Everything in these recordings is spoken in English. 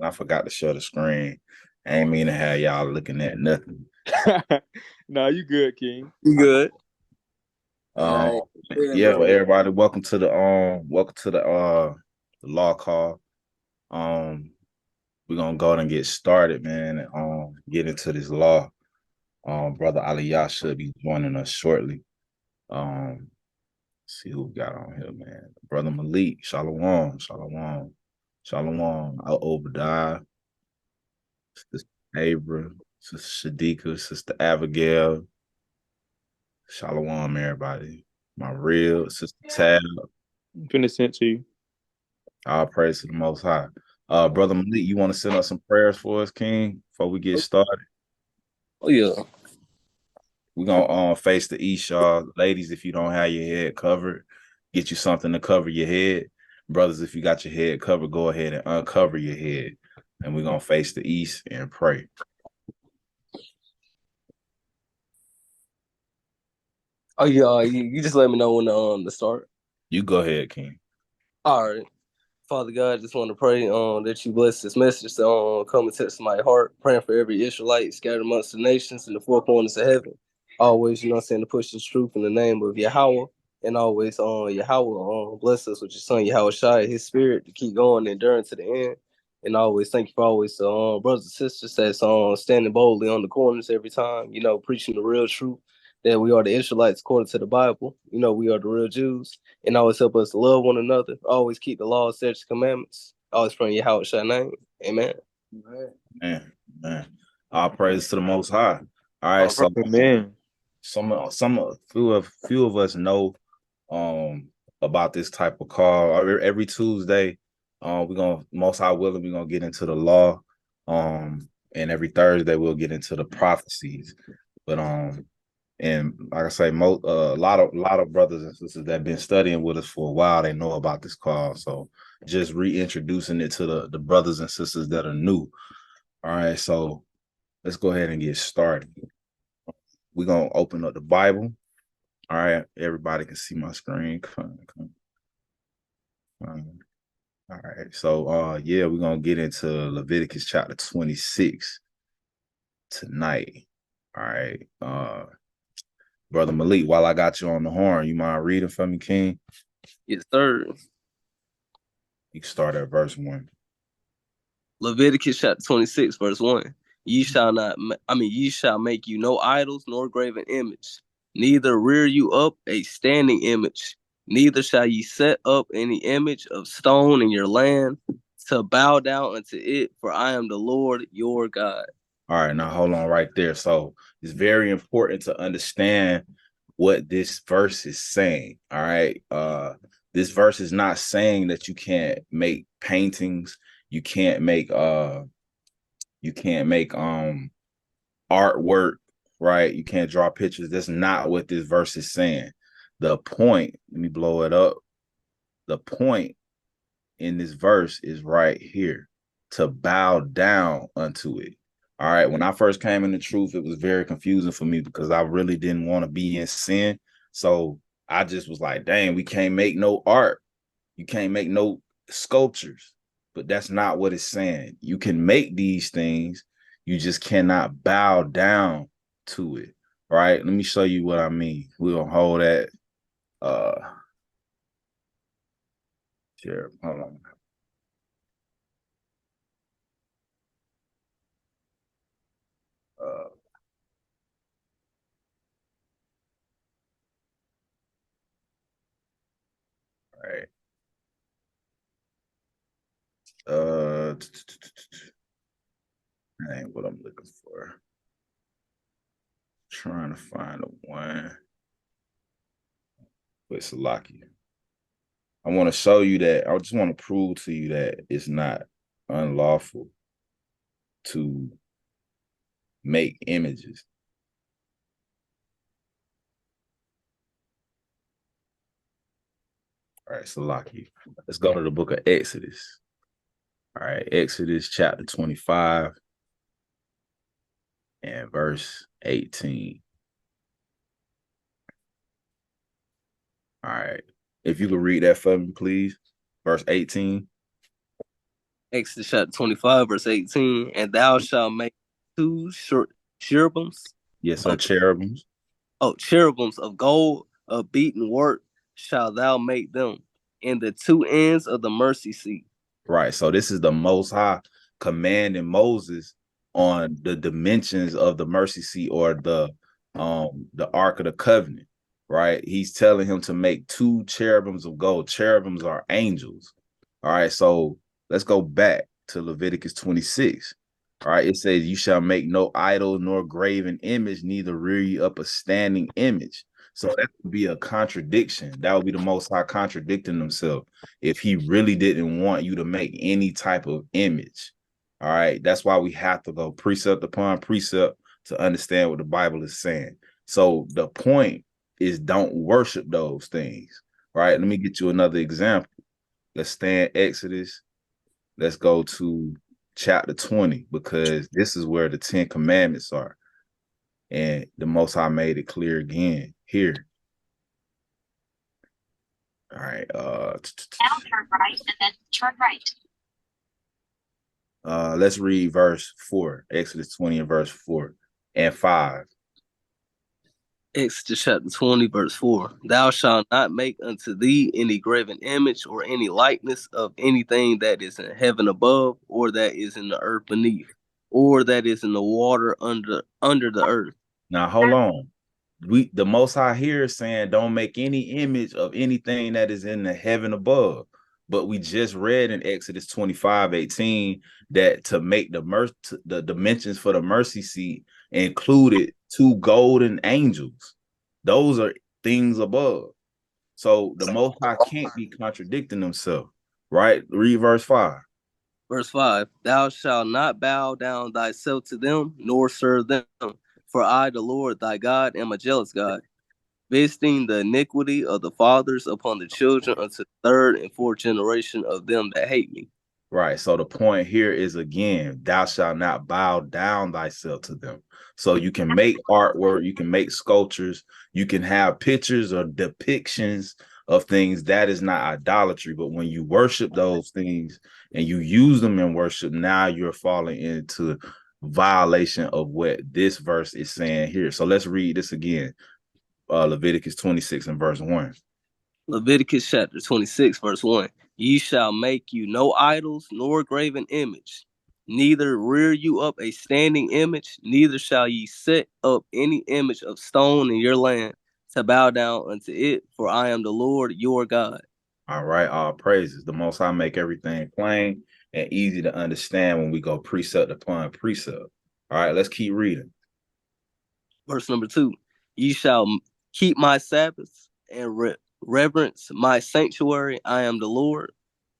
I forgot to share the screen. I ain't mean to have y'all looking at nothing. Nah, you good, King. You good? Um, yeah, well, Yeah. everybody, welcome to the law call. Um, we're gonna go and get started, man. And, get into this law. Brother Aliyah should be joining us shortly. See who we got on here, man. Brother Malik, Shalom, Shalom, Shalom, Obadiah, Sister Abra, Sister Shadika, Sister Abigail, Shalom, everybody. My real Sister Tab, I'm finna send to you. all praise to the Most High. Brother Malik, you want to send up some prayers for us, King, before we get started? Oh yeah. We're gonna face the east, y'all. Ladies, if you don't have your head covered, get you something to cover your head. Brothers, if you got your head covered, go ahead and uncover your head. And we're gonna face the east and pray. Oh yeah. You just let me know when to start. You go ahead, King. All right. Father God, just want to pray that you bless this message to come and touch my heart. Praying for every Israelite scattered amongst the nations in the four corners of heaven. Always, you know what I'm saying, to push this truth in the name of Yahweh. And always Yahweh bless us with your son Yahweh Shai, his spirit to keep going and enduring to the end. And always thank you for always brothers and sisters that's standing boldly on the corners every time, you know, preaching the real truth that we are the Israelites according to the Bible. You know, we are the real Jews and always help us to love one another. Always keep the law, statutes, commandments. Always pray in Yahweh Shai name. Amen. Man. All praise to the Most High. All right, so Amen. few of us know about this type of call. Every Tuesday, we're gonna, Most High willing, we're gonna get into the law. And every Thursday we'll get into the prophecies. But and like I say, a lot of brothers and sisters that have been studying with us for a while, they know about this call. So just reintroducing it to the brothers and sisters that are new. All right, so let's go ahead and get started. We're gonna open up the Bible. All right, everybody can see my screen. Come. All right, so yeah, we're gonna get into Leviticus chapter 26 tonight. All right, Brother Malik, while I got you on the horn, you mind reading for me, King? Yes, sir. You can start at verse 1. Leviticus chapter 26, verse 1. Ye shall make you no idols nor graven image, neither rear you up a standing image, neither shall ye set up any image of stone in your land to bow down unto it, for I am the Lord your God. All right, now hold on right there. So it's very important to understand what this verse is saying. All right. This verse is not saying that you can't make paintings, you can't make artwork, right? You can't draw pictures. That's not what this verse is saying. The point, let me blow it up. The point in this verse is right here, to bow down unto it. All right. When I first came in the truth, it was very confusing for me because I really didn't want to be in sin. So I just was like, dang, we can't make no art. You can't make no sculptures. But that's not what it's saying. You can make these things, you just cannot bow down to it. All right. Let me show you what I mean. We'll hold that. Share. Hold on. All right. That ain't what I'm looking for. Trying to find a one with Salaki. I want to show you that. I just want to prove to you that it's not unlawful to make images. All right, Salaki. Let's go to the book of Exodus. All right, Exodus chapter 25 and verse 18. All right. If you could read that for me, please. Verse 18. Exodus chapter 25, verse 18. And thou shalt make two cherubims. Yes, sir. Cherubims. Cherubims of gold, of beaten work, shalt thou make them, in the two ends of the mercy seat. Right. So this is the Most High commanding Moses on the dimensions of the mercy seat, or the Ark of the Covenant. Right. He's telling him to make two cherubims of gold. Cherubims are angels. All right. So let's go back to Leviticus 26. All right. It says, you shall make no idol nor graven image, neither rear you up a standing image. So that would be a contradiction. That would be the Most High contradicting himself if he really didn't want you to make any type of image. All right. That's why we have to go precept upon precept to understand what the Bible is saying. So the point is, don't worship those things. All right. Let me get you another example. Let's stay in Exodus. Let's go to chapter 20, because this is where the 10 commandments are. And the Most High made it clear again here. All right. Now turn right and then turn right. Let's read verse 4, Exodus 20 and verse 4 and 5. Exodus chapter 20, verse 4. Thou shalt not make unto thee any graven image or any likeness of anything that is in heaven above, or that is in the earth beneath, or that is in the water under the earth. Now hold on. The Most High here is saying, don't make any image of anything that is in the heaven above. But we just read in Exodus 25:18 that to make the dimensions for the mercy seat included two golden angels. Those are things above. So the Most High can't be contradicting himself, right? Read verse 5. Verse 5. Thou shalt not bow down thyself to them, nor serve them. For I, the Lord thy God, am a jealous God, visiting the iniquity of the fathers upon the children unto the third and fourth generation of them that hate me. Right. So the point here is, again, thou shalt not bow down thyself to them. So you can make artwork, you can make sculptures, you can have pictures or depictions of things. That is not idolatry. But when you worship those things and you use them in worship, now you're falling into violation of what this verse is saying here. So let's read this again. Leviticus 26 and verse 1. Leviticus chapter 26, verse 1. Ye shall make you no idols, nor graven image, neither rear you up a standing image, neither shall ye set up any image of stone in your land to bow down unto it, for I am the Lord your God. All right, all praises. The Most High make everything plain and easy to understand when we go precept upon precept. All right, let's keep reading. Verse number 2. Ye shall keep my Sabbaths and reverence my sanctuary. I am the Lord.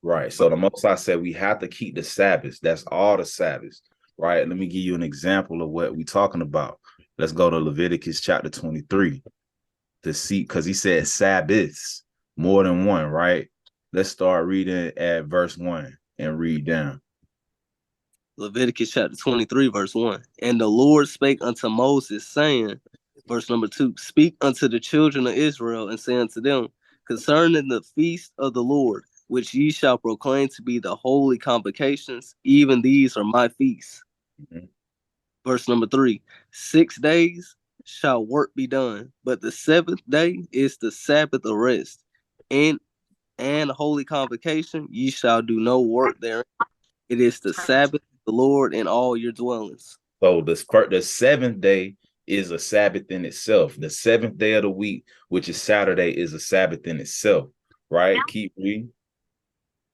Right. So the Most High said we have to keep the Sabbaths. That's all the Sabbaths. Right. Let me give you an example of what we're talking about. Let's go to Leviticus chapter 23 to see, because he said Sabbaths, more than one. Right. Let's start reading at verse 1 and read down. Leviticus chapter 23, verse 1. And the Lord spake unto Moses, saying, verse number 2, speak unto the children of Israel, and say unto them, concerning the feast of the Lord, which ye shall proclaim to be the holy convocations, even these are my feasts. Mm-hmm. Verse number 3, 6 days shall work be done, but the seventh day is the Sabbath of rest. And holy convocation, ye shall do no work there. It is the Sabbath of the Lord in all your dwellings. So the seventh day is a Sabbath in itself. The seventh day of the week, which is Saturday, is a Sabbath in itself. Right? Keep reading.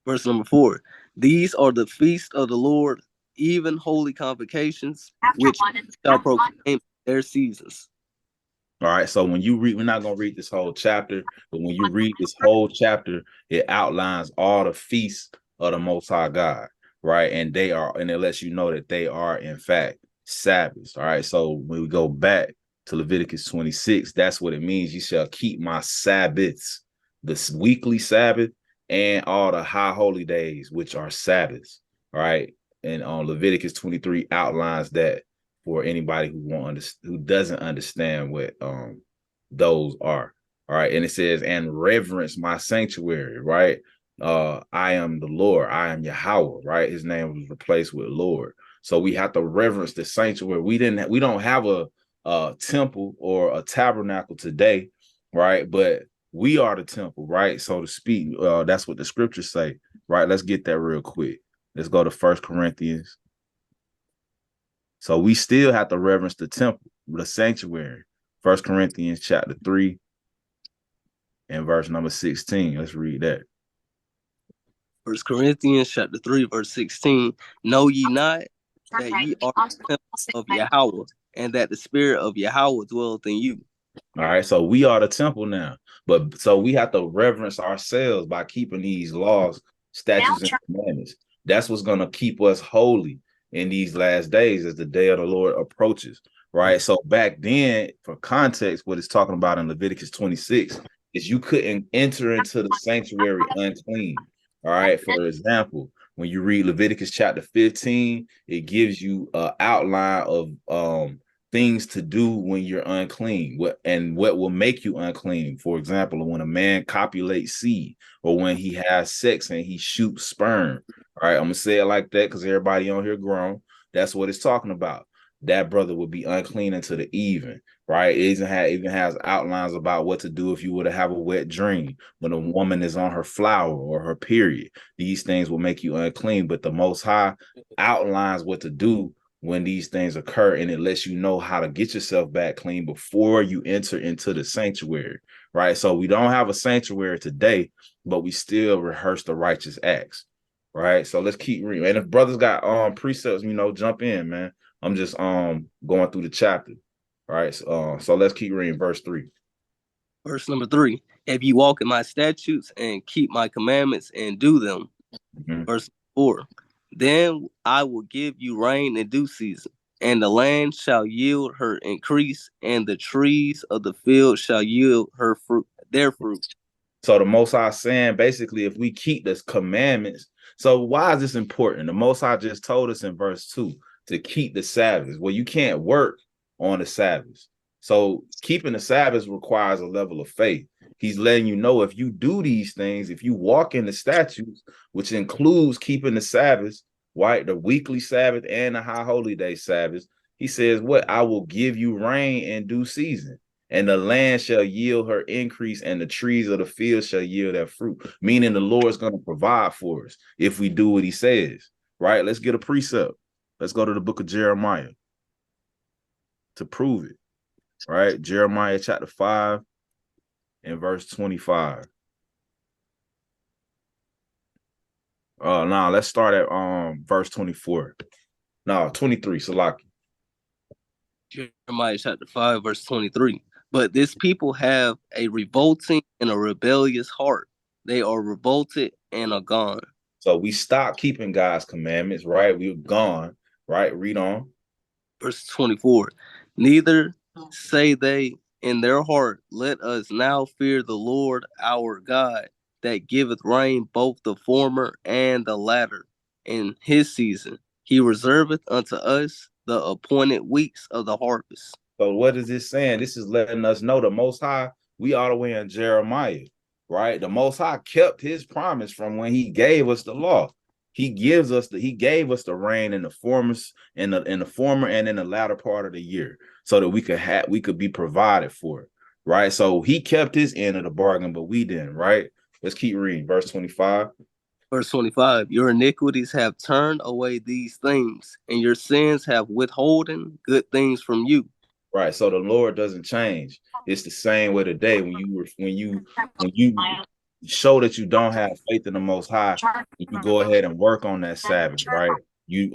Verse number 4. These are the feasts of the Lord, even holy convocations, which shall proclaim their seasons. All right. So when you read, we're not going to read this whole chapter, but when you read this whole chapter, it outlines all the feasts of the Most High God. Right. And it lets you know that they are, in fact, Sabbaths. All right. So when we go back to Leviticus 26, that's what it means. You shall keep my Sabbaths, this weekly Sabbath, and all the high holy days, which are Sabbaths. All right. And on Leviticus 23 outlines that for anybody who doesn't understand what those are. All right. And it says, and reverence my sanctuary, right? I am the Lord, I am Yahweh, right? His name was replaced with Lord. So we have to reverence the sanctuary. We don't have a temple or a tabernacle today, right? But we are the temple, right? So to speak. That's what the scriptures say, right? Let's get that real quick. Let's go to 1 Corinthians. So we still have to reverence the temple, the sanctuary. 1 Corinthians chapter 3 and verse number 16. Let's read that. 1 Corinthians chapter 3, verse 16. Know ye not that ye are the temple of Yahweh, and that the spirit of Yahweh dwelleth in you? All right, so we are the temple now. But so we have to reverence ourselves by keeping these laws, statutes, and commandments. That's what's going to keep us holy in these last days as the day of the Lord approaches, right? So back then, for context, what it's talking about in Leviticus 26 is you couldn't enter into the sanctuary unclean. All right, for example, when you read Leviticus chapter 15, it gives you an outline of things to do when you're unclean, what will make you unclean. For example, when a man copulates seed, or when he has sex and he shoots sperm. All right, I'm gonna say it like that because everybody on here grown. That's what it's talking about. That brother would be unclean until the even, right? It even has outlines about what to do if you were to have a wet dream, when a woman is on her flower or her period. These things will make you unclean, but the Most High outlines what to do when these things occur, and it lets you know how to get yourself back clean before you enter into the sanctuary, right? So we don't have a sanctuary today, but we still rehearse the righteous acts, right? So let's keep reading. And if brothers got precepts, jump in, man. I'm just going through the chapter, right? So let's keep reading verse 3. Verse number 3. If you walk in my statutes and keep my commandments and do them. Mm-hmm. Verse 4. Then I will give you rain in due season, and the land shall yield her increase, and the trees of the field shall yield their fruit. So the Most High saying, basically, if we keep the commandments, so why is this important? The Most High just told us in verse 2 to keep the Sabbath. Well, you can't work on the Sabbath. So keeping the Sabbath requires a level of faith. He's letting you know, if you do these things, if you walk in the statutes, which includes keeping the Sabbath, right, the weekly Sabbath and the high holy day Sabbath, he says, what? I will give you rain in due season, and the land shall yield her increase, and the trees of the field shall yield their fruit. Meaning the Lord's going to provide for us if we do what he says, right? Let's get a precept. Let's go to the book of Jeremiah to prove it, right? Jeremiah chapter 5 and verse 25. Now let's start at verse 24. No, 23, Salaki. Jeremiah chapter 5, verse 23. But this people have a revolting and a rebellious heart. They are revolted and are gone. So we stopped keeping God's commandments, right? We're gone, right? Read on. Verse 24. Neither say they in their heart, let us now fear the Lord our God, that giveth rain both the former and the latter in his season. He reserveth unto us the appointed weeks of the harvest. So what is this saying? This is letting us know the Most High, we all the way in Jeremiah, right? The Most High kept his promise from when he gave us the law. He gave us the rain in the former and in the latter part of the year, so that we could be provided for it, right? So he kept his end of the bargain, but we didn't, right? Let's keep reading. Verse 25. Verse 25, your iniquities have turned away these things, and your sins have withholden good things from you. Right. So the Lord doesn't change. It's the same way today. When you show that you don't have faith in the Most High, you go ahead and work on that Sabbath, right? You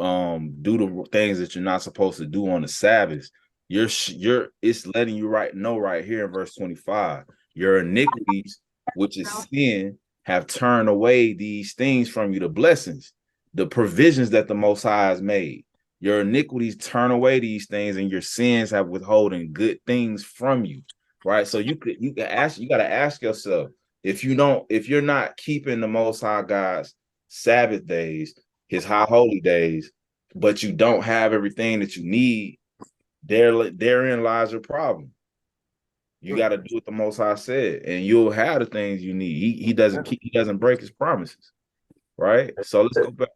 do the things that you're not supposed to do on the Sabbath. It's letting you know right here in verse 25. Your iniquities, which is sin, have turned away these things from you, the blessings, the provisions that the Most High has made. Your iniquities turn away these things, and your sins have withholding good things from you, right? So you got to ask yourself, if you're not keeping the Most High God's Sabbath days, his high holy days, but you don't have everything that you need, therein lies your problem. You got to do what the Most High said, and you'll have the things you need. He doesn't break his promises, right? So let's go back.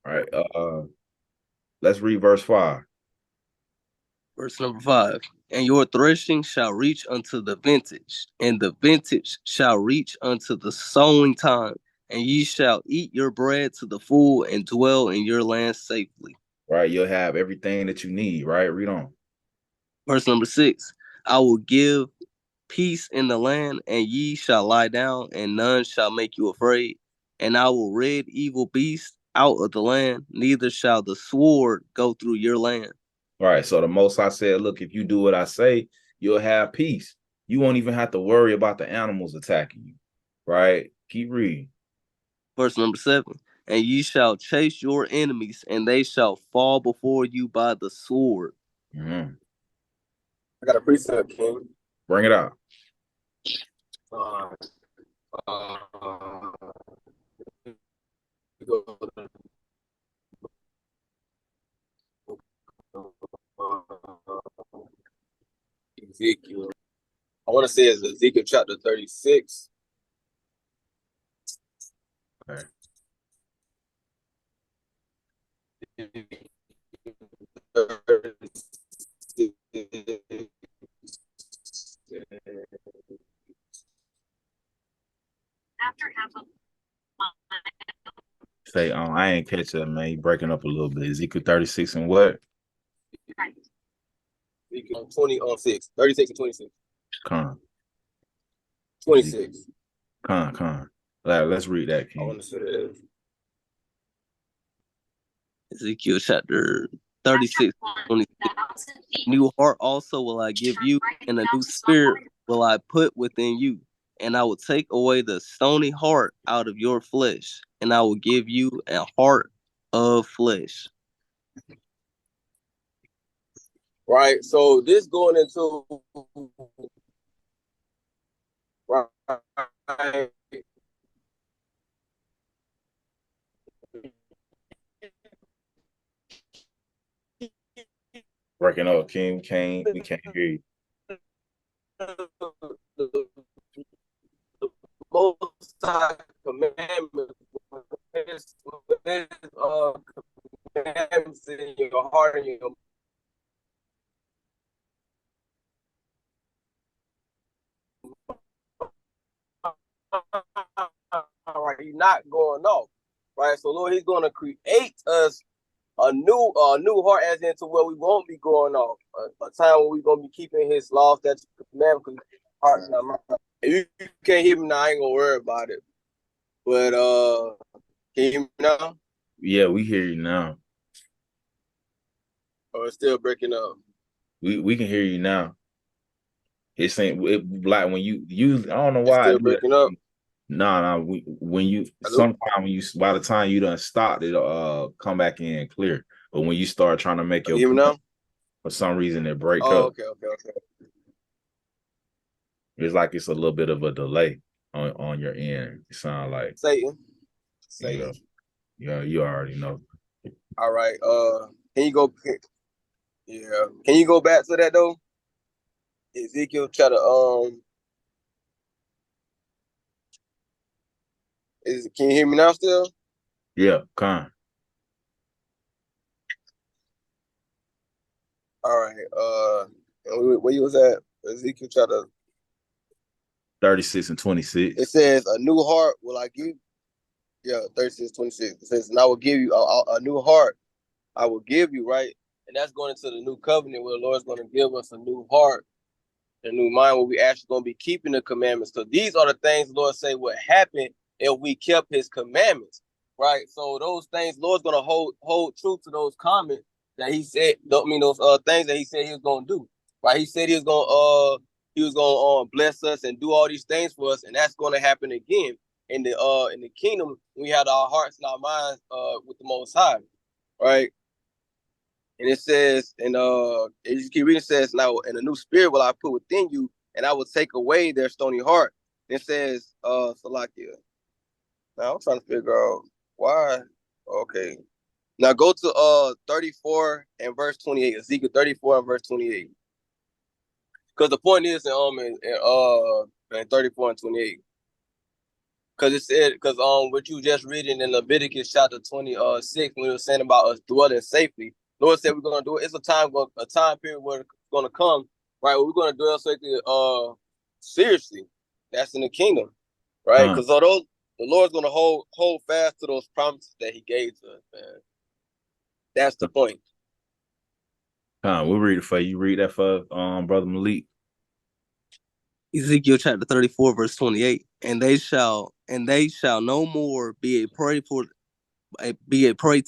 All right, let's read verse 5. Verse number 5. And your threshing shall reach unto the vintage, and the vintage shall reach unto the sowing time, and ye shall eat your bread to the full and dwell in your land safely. Right, you'll have everything that you need, right? Read on. Verse number 6. I will give peace in the land, and ye shall lie down, and none shall make you afraid. And I will rid evil beasts out of the land, neither shall the sword go through your land. All right, so the Most High said, look, if you do what I say, you'll have peace. You won't even have to worry about the animals attacking you, right? Keep reading. Verse number 7. And ye shall chase your enemies, and they shall fall before you by the sword. Mm-hmm. I got a precept, King. Bring it out. Ezekiel. I want to say it's Ezekiel chapter 36. Okay. After half of Say, I ain't catch that, man. You breaking up a little bit. Ezekiel 36 and what? right. Ezekiel 26. 36 and 26. Con. 26. Con. Let's read that, I King. want to say that. Ezekiel chapter 36, 26. New heart also will I give you, and a new spirit will I put within you. And I will take away the stony heart out of your flesh, and I will give you a heart of flesh. Right. So this going into right. Breaking up, King. We can't hear you. Most High commandments, commandments in your heart and your right, he's not going off, right? So Lord, he's going to create us a new heart, as into where we won't be going off. A time when we're going to be keeping His laws, that's commandment. Heart's not mine. If you can't hear me now, I ain't gonna worry about it. But can you hear me now? Yeah, we hear you now. Or it's still breaking up? We can hear you now. It's saying like when you I don't know It's why. still breaking up. Nah. When you sometime when you by the time you done stopped, it'll come back in clear. But when you start trying to make your hear me now? for some reason it break Oh, up. okay. It's like it's a little bit of a delay on your end. It sound like Satan. Yeah, you already know. All right. Can you go? Yeah. Can you go back to that though? Ezekiel chapter can you hear me now still? Yeah, con. All right. Where you was at? Ezekiel chapter 36 and 26. It says, "A new heart will I give." Yeah, 36, 26. It says, "And I will give you a new heart. I will give you," right? And that's going into the new covenant where the Lord's going to give us a new heart, a new mind, where we actually going to be keeping the commandments. So these are the things the Lord say would happen if we kept His commandments, right? So those things, the Lord's going to hold true to those comments that He said. Don't mean those things that He said He was going to do, right? He said He was going to bless us and do all these things for us, and that's going to happen again in the kingdom. We have our hearts and our minds with the Most High, right? And it says, and as you keep reading, it says, "Now, and a new spirit will I put within you, and I will take away their stony heart." And it says, Salakia. Now I'm trying to figure out why. Okay. Now go to 34 and verse 28. Ezekiel 34 and verse 28. Because the point is in 34 and 28. Because it said, because what you just reading in Leviticus chapter 26, when it was saying about us dwelling safely, Lord said we're gonna do it. It's a time period where it's gonna come, right? Where we're gonna dwell safely seriously. That's in the kingdom, right? Because although the Lord's gonna hold fast to those promises that He gave to us, man. That's the point. We'll read it for you. Read that for Brother Malik. Ezekiel chapter 34, verse 28. And they shall no more be a prey to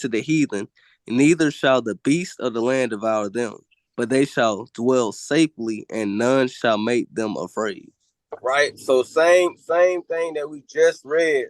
the heathen, neither shall the beasts of the land devour them, but they shall dwell safely, and none shall make them afraid. Right? So same thing that we just read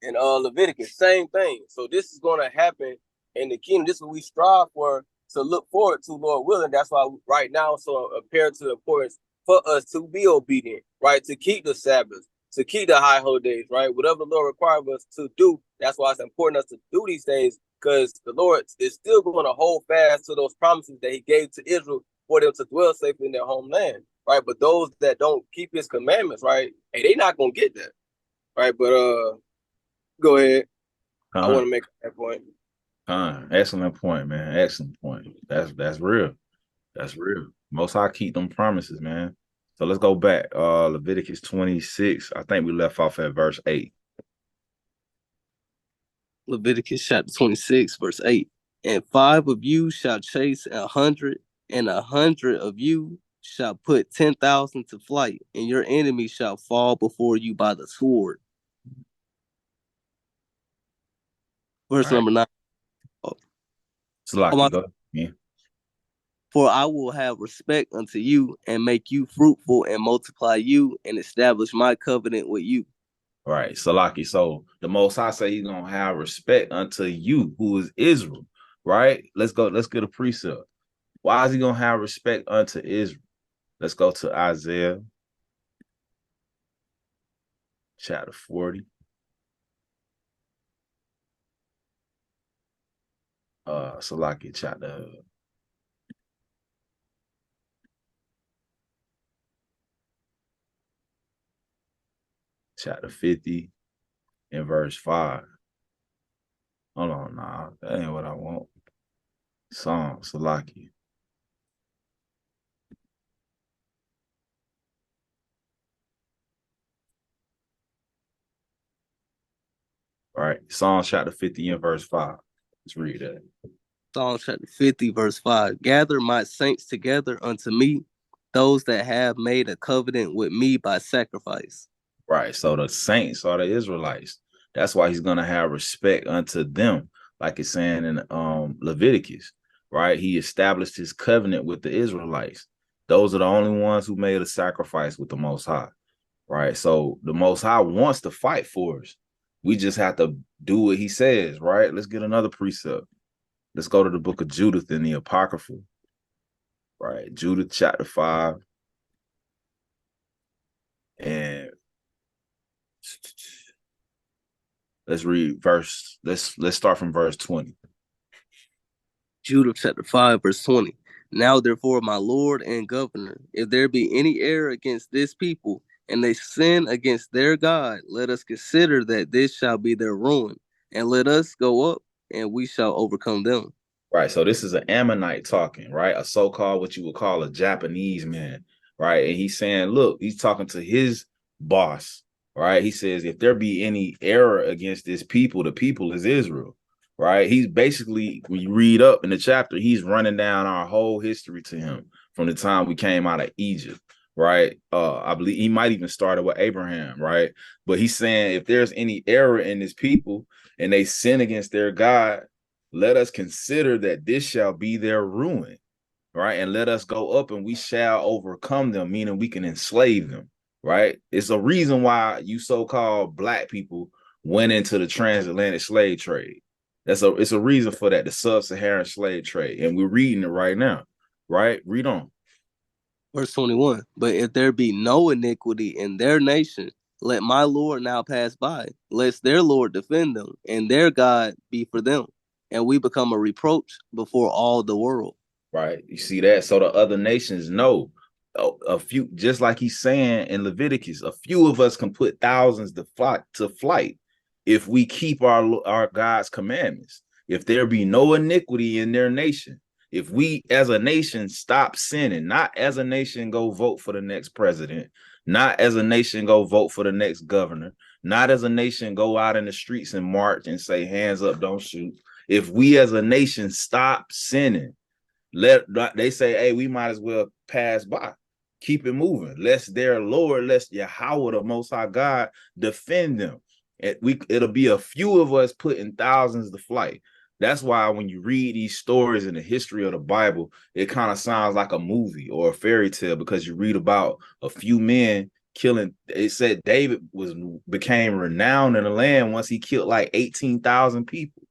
in Leviticus, same thing. So this is going to happen in the kingdom. This is what we strive for, to look forward to, Lord willing. That's why right now so apparent to the importance for us to be obedient, right? To keep the Sabbath, to keep the high holidays, right? Whatever the Lord requires us to do, that's why it's important us to do these things, because the Lord is still going to hold fast to those promises that He gave to Israel for them to dwell safely in their homeland, right? But those that don't keep His commandments, right, hey, they're not going to get that, right? But go ahead. I want to make that point. Excellent point, man. Excellent point. That's real. That's real. Most High keep them promises, man. So let's go back. Leviticus 26. I think we left off at verse 8. Leviticus chapter 26, verse 8. And 5 of you shall chase 100, and 100 of you shall put 10,000 to flight, and your enemy shall fall before you by the sword. Verse number 9. For I will have respect unto you, and make you fruitful, and multiply you, and establish my covenant with you. Right, Salaki. So the Most High say He's gonna have respect unto you, who is Israel. Right? Let's go. Let's get a precept. Why is He gonna have respect unto Israel? Let's go to Isaiah chapter 40. Salaki chapter 50 and verse 5. Hold on, nah, that ain't what I want. Psalm Salaki. All right, Psalm chapter 50 and verse 5. Let's read that. Psalm chapter 50, verse 5. Gather my saints together unto me, those that have made a covenant with me by sacrifice. Right, so the saints are the Israelites. That's why He's going to have respect unto them, like it's saying in Leviticus, right? He established His covenant with the Israelites. Those are the only ones who made a sacrifice with the Most High, right? So the Most High wants to fight for us. We just have to do what He says, right? Let's get another precept. Let's go to the book of Judith in the Apocrypha, right? Judith chapter 5. And let's read verse. Let's start from verse 20. Judith chapter 5, verse 20. Now therefore, my Lord and Governor, if there be any error against this people, and they sin against their God, let us consider that this shall be their ruin, and let us go up, and we shall overcome them. Right. So this is an Ammonite talking, right? A so-called what you would call a Japanese man, right? And he's saying, look, he's talking to his boss, right? He says, if there be any error against this people, the people is Israel, right? He's basically, when you read up in the chapter, he's running down our whole history to him from the time we came out of Egypt, right? I believe he might even started with Abraham, right? But he's saying if there's any error in this people and they sin against their God, let us consider that this shall be their ruin, right? And let us go up and we shall overcome them, meaning we can enslave them, right? It's a reason why you so-called black people went into the transatlantic slave trade. It's a reason for that, the sub-Saharan slave trade. And we're reading it right now, right? Read on. Verse 21. But if there be no iniquity in their nation, let my Lord now pass by, lest their Lord defend them, and their God be for them, and we become a reproach before all the world. Right. You see that? So the other nations know a few, just like he's saying in Leviticus, a few of us can put thousands to flight if we keep our God's commandments. If there be no iniquity in their nation, if we as a nation stop sinning, not as a nation go vote for the next president, not as a nation go vote for the next governor, not as a nation go out in the streets and march and say hands up, don't shoot. If we as a nation stop sinning, they say, hey, we might as well pass by. Keep it moving. Lest their Lord, lest Yahweh, the Most High God, defend them. It'll be a few of us putting thousands to flight. That's why when you read these stories in the history of the Bible, it kind of sounds like a movie or a fairy tale, because you read about a few men killing. It said David became renowned in the land once he killed like 18,000 people.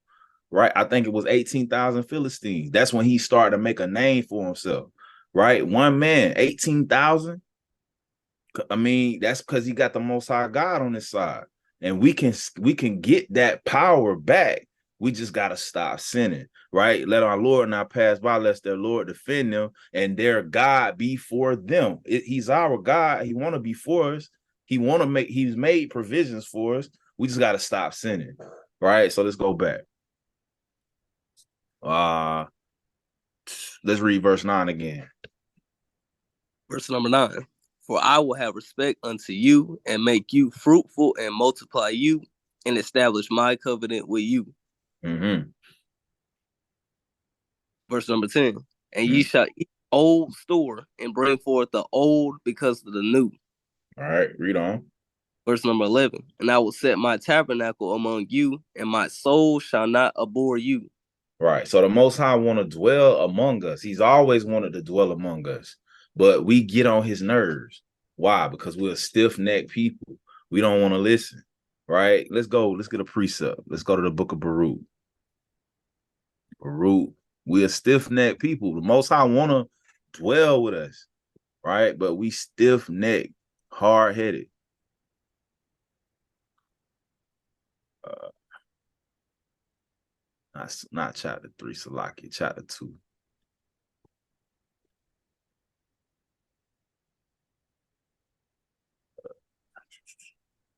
Right? I think it was 18,000 Philistines. That's when he started to make a name for himself. Right? One man, 18,000. I mean, that's because he got the Most High God on his side. And we can get that power back. We just got to stop sinning, right? Let our Lord not pass by, lest their Lord defend them and their God be for them. He's our God. He want to be for us. He's made provisions for us. We just got to stop sinning, right? So let's go back. Let's read verse 9 again. Verse number 9. For I will have respect unto you and make you fruitful and multiply you and establish my covenant with you. Mm-hmm. Verse number 10. And ye shall eat old store and bring forth the old because of the new. All right, read on. Verse number 11. And I will set my tabernacle among you, and my soul shall not abhor you. Right. So the Most High want to dwell among us. He's always wanted to dwell among us, but we get on his nerves. Why? Because we're stiff-necked people. We don't want to listen. Right. Let's go. Let's get a precept. Let's go to the book of Baruch. Baruch. We're stiff-necked people. The Most High want to dwell with us. Right. But we stiff-necked, hard-headed. Not chapter 3, Salaki, chapter 2.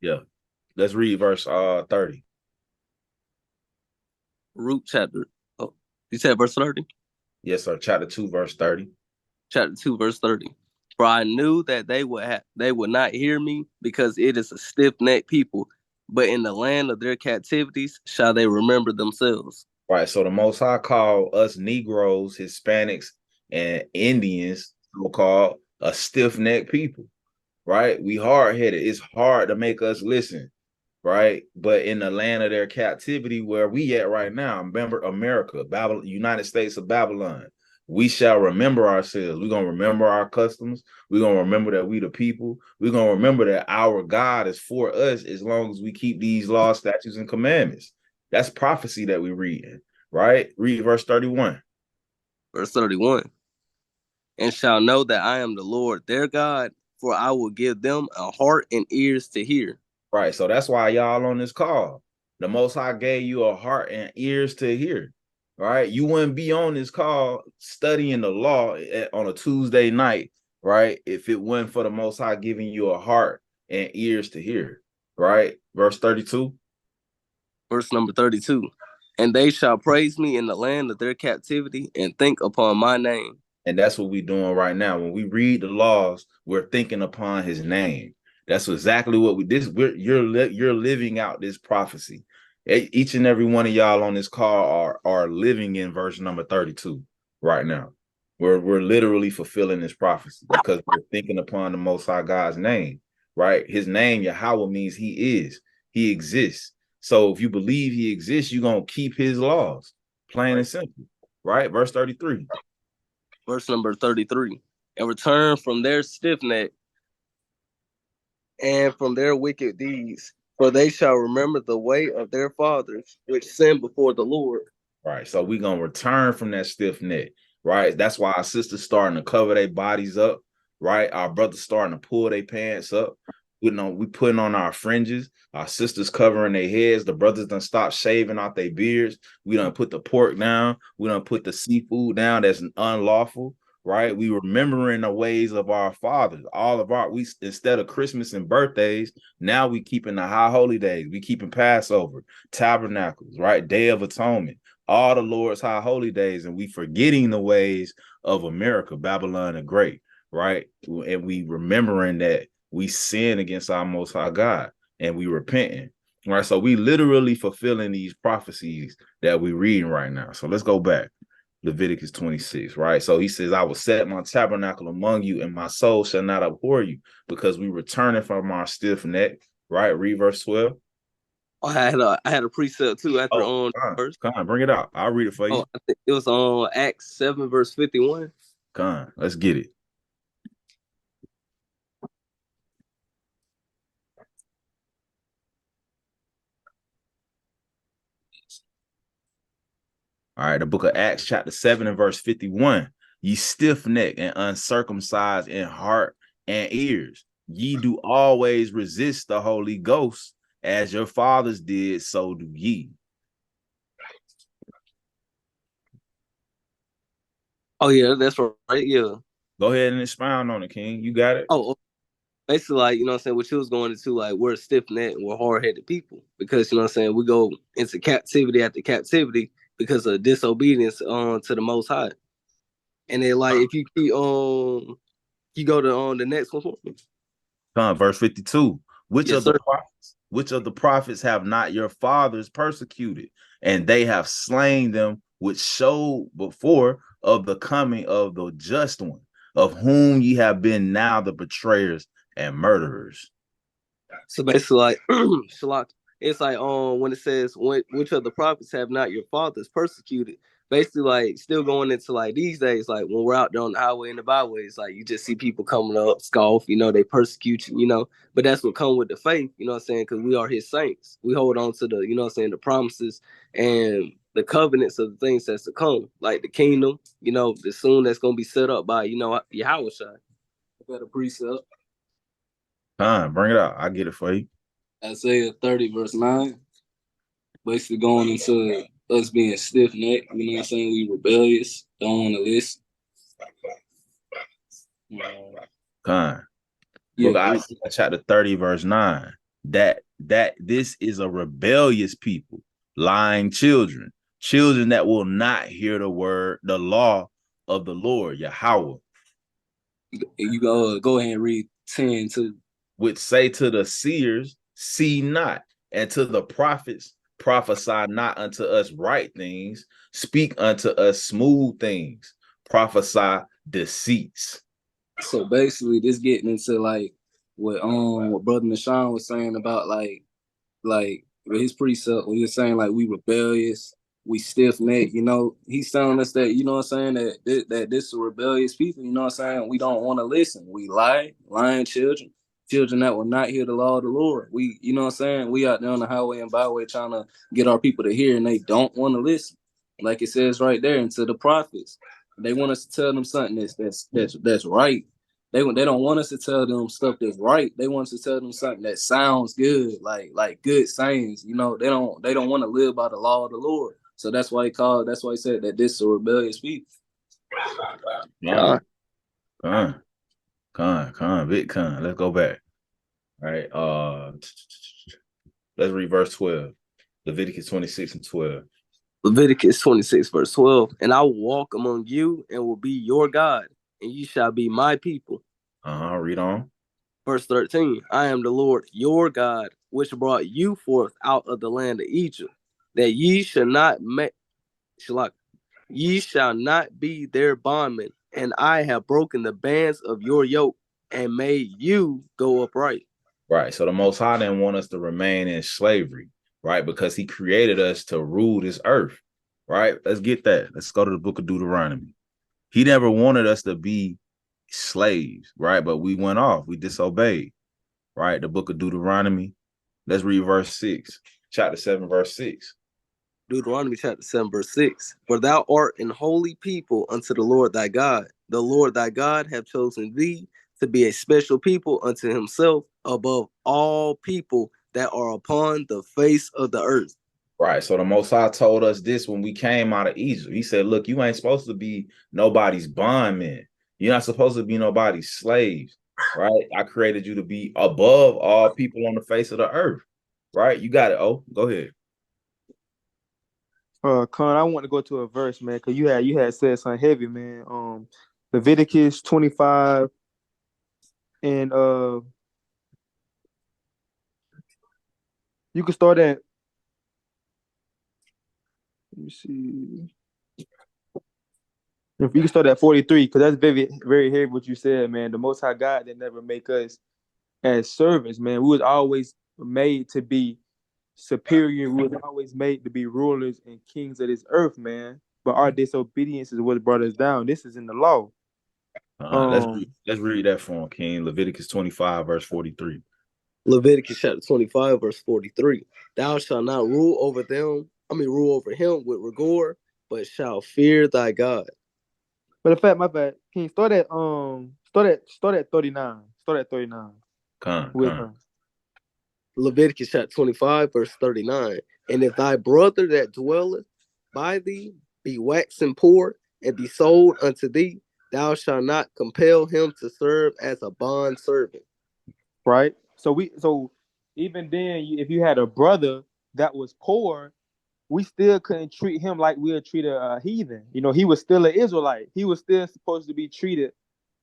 Yeah. Let's read verse 30. Baruch chapter. Oh, you said verse 30? Yes, sir. Chapter 2, verse 30. Chapter 2, verse 30. For I knew that they would not hear me, because it is a stiff-necked people, but in the land of their captivities shall they remember themselves. Right. So the Most High called us Negroes, Hispanics, and Indians, so-called, a stiff-necked people. Right. We hard-headed. It's hard to make us listen. Right. But in the land of their captivity, where we at right now, remember America, Babylon, United States of Babylon, we shall remember ourselves. We're gonna remember our customs. We're gonna remember that we the people. We're gonna remember that our God is for us as long as we keep these laws, statutes, and commandments. That's prophecy that we read, right? Read verse 31. Verse 31. And shall know that I am the Lord their God, for I will give them a heart and ears to hear. Right. So that's why y'all on this call. The Most High gave you a heart and ears to hear. Right. You wouldn't be on this call studying the law on a Tuesday night, right? If it wasn't for the Most High giving you a heart and ears to hear. Right. Verse 32. Verse number 32. And they shall praise me in the land of their captivity and think upon my name. And that's what we're doing right now. When we read the laws, we're thinking upon his name. That's exactly what you're living out this prophecy. Each and every one of y'all on this call are living in verse number 32 right now. We're literally fulfilling this prophecy because we're thinking upon the Most High God's name, right? His name, Yahweh, means he exists. So if you believe he exists, you're going to keep his laws, plain and simple, right? Verse 33. Verse number 33. And return from their stiff neck and from their wicked deeds, for they shall remember the way of their fathers, which sinned before the Lord. Right. So we're going to return from that stiff neck, right? That's why our sisters starting to cover their bodies up, right? Our brothers starting to pull their pants up. We putting on our fringes. Our sisters covering their heads. The brothers done stop shaving out their beards. We done put the pork down. We done put the seafood down that's unlawful, right? We remembering the ways of our fathers. We instead of Christmas and birthdays, now we keeping the high holy days. We keeping Passover, tabernacles, right? Day of Atonement, all the Lord's high holy days, and we forgetting the ways of America, Babylon the Great, right? And we remembering that we sin against our Most High God, and we repenting. Right, so we literally fulfilling these prophecies that we reading right now. So let's go back. Leviticus 26, right? So he says, I will set my tabernacle among you, and my soul shall not abhor you, because we returning from our stiff neck, right? Read verse 12. Oh, I had a precept too after on verse. Come on, bring it out. I'll read it for you. I think it was on Acts 7 verse 51. Come on, let's get it. All right, the book of Acts, chapter 7 and verse 51. Ye stiff-necked and uncircumcised in heart and ears, ye do always resist the Holy Ghost, as your fathers did, so do ye. Oh yeah, that's right. Yeah. Go ahead and expound on it, King. You got it. Oh, basically, like, you know what I'm saying, what you was going into, like, we're stiff-necked and we're hard-headed people, because, you know what I'm saying, we go into captivity after captivity because of disobedience to the Most High. And then, like, if you keep you go to the next one for me. Verse 52. Which Yes, of the prophets have not your fathers persecuted, and they have slain them, which showed before of the coming of the just one, of whom ye have been now the betrayers and murderers. So basically, like, Shalak, it's like when it says which of the prophets have not your fathers persecuted. Basically, like, still going into, like, these days, like, when we're out there on the highway and the byways, like, you just see people coming up, scoff, you know, they persecute you, you know. But that's what come with the faith, you know what I'm saying? Because we are His saints. We hold on to the, you know what I'm saying, the promises and the covenants of the things that's to come, like the kingdom, you know, the soon that's gonna be set up by, you know, Yahweh Shai. Better precept. Bring it out. I get it for you. Isaiah 30 verse 9. Basically going into us being stiff-necked, you know what I'm saying? We rebellious, don't want to listen. Book of Isaiah, chapter 30, verse 9. That this is a rebellious people, lying children that will not hear the law of the Lord, Yahweh. You go ahead and read 10 too. Which say to the seers, see not, and to the prophets, prophesy not unto us right things, speak unto us smooth things, prophesy deceits. So basically, this getting into, like, what Brother Nashawn was saying about, like with his precept, when he was saying, like, we rebellious, we stiff-necked, you know, he's telling us that, you know what I'm saying, that this is rebellious people, you know what I'm saying, we don't want to listen. We lying children that will not hear the law of the Lord. We, you know what I'm saying, we out there on the highway and byway trying to get our people to hear, and they don't want to listen. Like it says right there, into the prophets, they want us to tell them something that's right. They don't want us to tell them stuff that's right. They want us to tell them something that sounds good, like good sayings. You know, they don't want to live by the law of the Lord. So that's why he said that this is a rebellious people. Con, big con. Let's go back. All right. Let's read verse 12. Leviticus 26 and 12. Leviticus 26 verse 12. And I will walk among you and will be your God, and you shall be my people. Read on. Verse 13. I am the Lord your God, which brought you forth out of the land of Egypt, that ye shall not ye shall not be their bondmen, and I have broken the bands of your yoke and made you go upright. Right. So the Most High didn't want us to remain in slavery, right? Because He created us to rule this earth, right? Let's get that. Let's go to the book of Deuteronomy. He never wanted us to be slaves, right? But we went off. We disobeyed, right? The book of Deuteronomy. Let's read verse 6. Chapter 7, verse 6. Deuteronomy chapter 7, verse 6. For thou art an holy people unto the Lord thy God. The Lord thy God hath chosen thee to be a special people unto Himself above all people that are upon the face of the earth. Right. So the Most High told us this when we came out of Egypt. He said, look, you ain't supposed to be nobody's bondman. You're not supposed to be nobody's slaves, right? I created you to be above all people on the face of the earth, right? You got it. Oh, go ahead. Con, I want to go to a verse, man, because you had said something heavy, man. Leviticus 25 and you can start at, let me see. If you can start at 43, because that's very, very heavy what you said, man. The Most High God that never make us as servants, man. We was always made to be superior. We was always made to be rulers and kings of this earth, man. But our disobedience is what brought us down. This is in the law. Let's read that for him, King. Leviticus 25, verse 43. Leviticus chapter 25, verse 43. Thou shalt not rule over him with regard, but shalt fear thy God. But in fact, my bad. Can you start at 39? Start at 39. Con. Leviticus chapter 25, verse 39. And if thy brother that dwelleth by thee be waxen poor and be sold unto thee, thou shalt not compel him to serve as a bond servant. Right. So even then, if you had a brother that was poor, we still couldn't treat him like we would treat a heathen. You know, he was still an Israelite. He was still supposed to be treated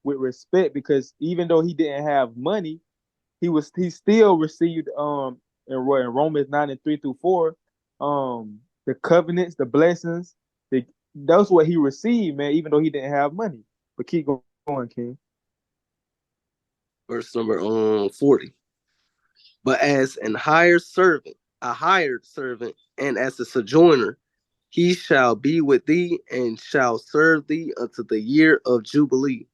with respect, because even though he didn't have money, he still received in Romans 9 and 3 through 4 the covenants, the blessings. That's what he received, man, even though he didn't have money. But keep going, King. Verse number 40. But as a hired servant, and as a sojourner, he shall be with thee and shall serve thee unto the year of Jubilee.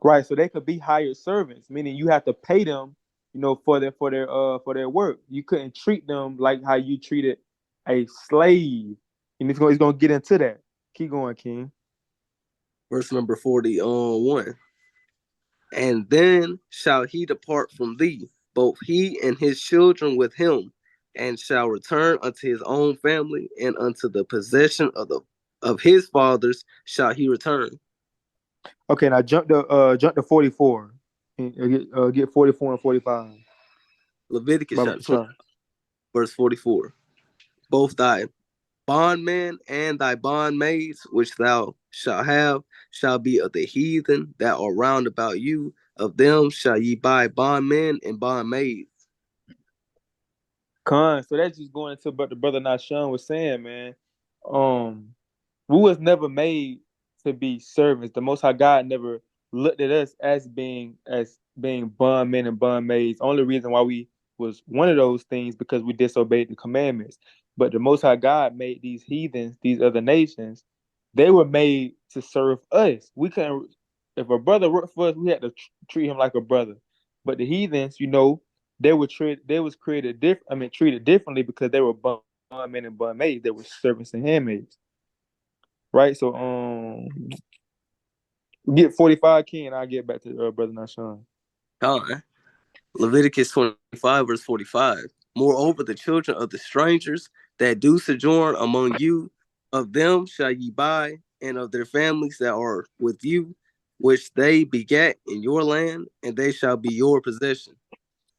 Right, so they could be hired servants, meaning you have to pay them, you know, for their work. You couldn't treat them like how you treated a slave. And he's gonna get into that. Keep going, King. Verse number 41. And then shall he depart from thee, both he and his children with him, and shall return unto his own family, and unto the possession of his fathers shall he return. Okay, now jump to 44. Get 44 and 45. Leviticus chapter 20, verse 44. Both thy bondmen and thy bondmaids, which thou shalt have, shall be of the heathen that are round about you. Of them shall ye buy bondmen and bondmaids. So that's just going into what the brother Nashon was saying, man. We was never made to be servants. The Most High God never looked at us as being bondmen and bondmaids. Only reason why we was one of those things because we disobeyed the commandments. But the Most High God made these heathens, these other nations, they were made to serve us. We couldn't. If a brother worked for us, we had to treat him like a brother. But the heathens, you know, they was treated differently because they were bondmen and bondmaids. They were servants and handmaids. Right? So get 45, King, and I'll get back to brother Nashon. Leviticus 25, verse 45. Moreover, the children of the strangers that do sojourn among you, of them shall ye buy, and of their families that are with you, which they begat in your land, and they shall be your possession.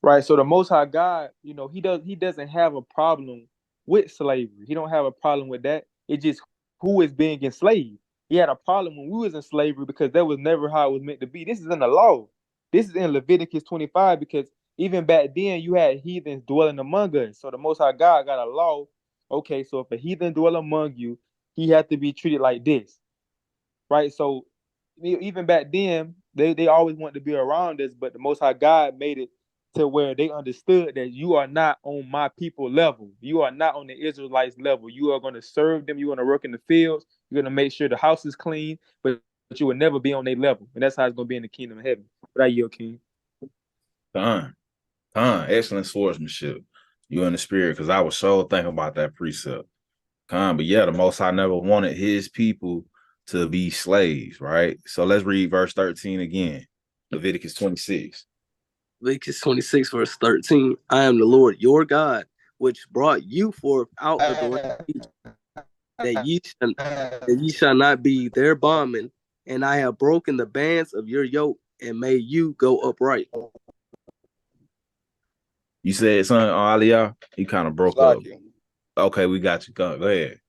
Right. So the Most High God, you know, he doesn't have a problem with slavery. He don't have a problem with that. It's just who is being enslaved. He had a problem when we was in slavery because that was never how it was meant to be. This is in the law. This is in Leviticus 25 because even back then you had heathens dwelling among us. So the Most High God got a law. Okay, so if a heathen dwell among you, he had to be treated like this. Right. So even back then, they always wanted to be around us, but the Most High God made it to where they understood that you are not on my people level. You are not on the Israelites level. You are going to serve them. You're going to work in the fields. You're going to make sure the house is clean, but you will never be on their level. And that's how it's going to be in the kingdom of heaven. But I yield, King. Excellent swordsmanship. You in the spirit, because I was so thinking about that precept. But yeah, the Most High never wanted his people to be slaves, right? So let's read verse 13 again. Leviticus 26. Leviticus 26, verse 13. I am the Lord your God, which brought you forth out of the land of Egypt, that ye shall not be their bondmen, and I have broken the bands of your yoke and made you go upright. You said something, Aliyah? He kind of broke up. Okay, we got you. Go ahead.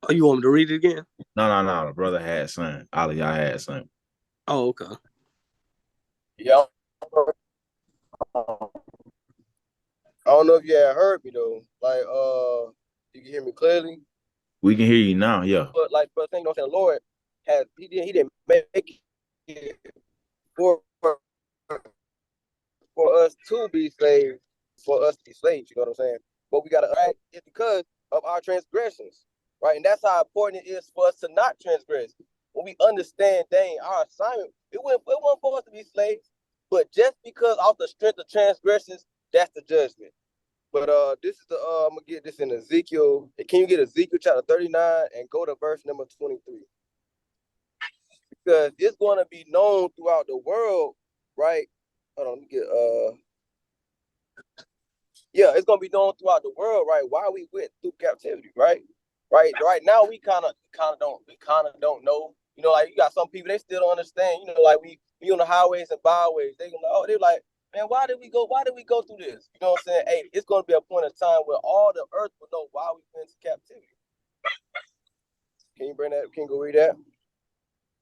Oh, you want me to read it again? No. The brother had something. Aliyah had something. Oh, okay. Yeah. I don't know if you had heard me though. Like, you can hear me clearly. We can hear you now, yeah. But like, but thing, you know what I'm saying, the Lord has he didn't make it for us to be slaves, for us to be slaves. You know what I'm saying? But we gotta act it's because of our transgressions, right? And that's how important it is for us to not transgress. When we understand, dang, our assignment, it wasn't for us to be slaves, but just because off the strength of transgressions, that's the judgment. But this is the I'm gonna get this in Ezekiel. Can you get Ezekiel chapter 39 and go to verse number 23? Because it's going to be known throughout the world, right? Hold on, let me get yeah, it's gonna be known throughout the world, right? Why we went through captivity, right? Right now we kind of don't know. You know, like you got some people they still don't understand. You know, like we on the highways and byways. They're like, man, why did we go through this? You know what I'm saying? Hey, it's gonna be a point in time where all the earth will know why we went into captivity. Can you bring that? Can you go read that?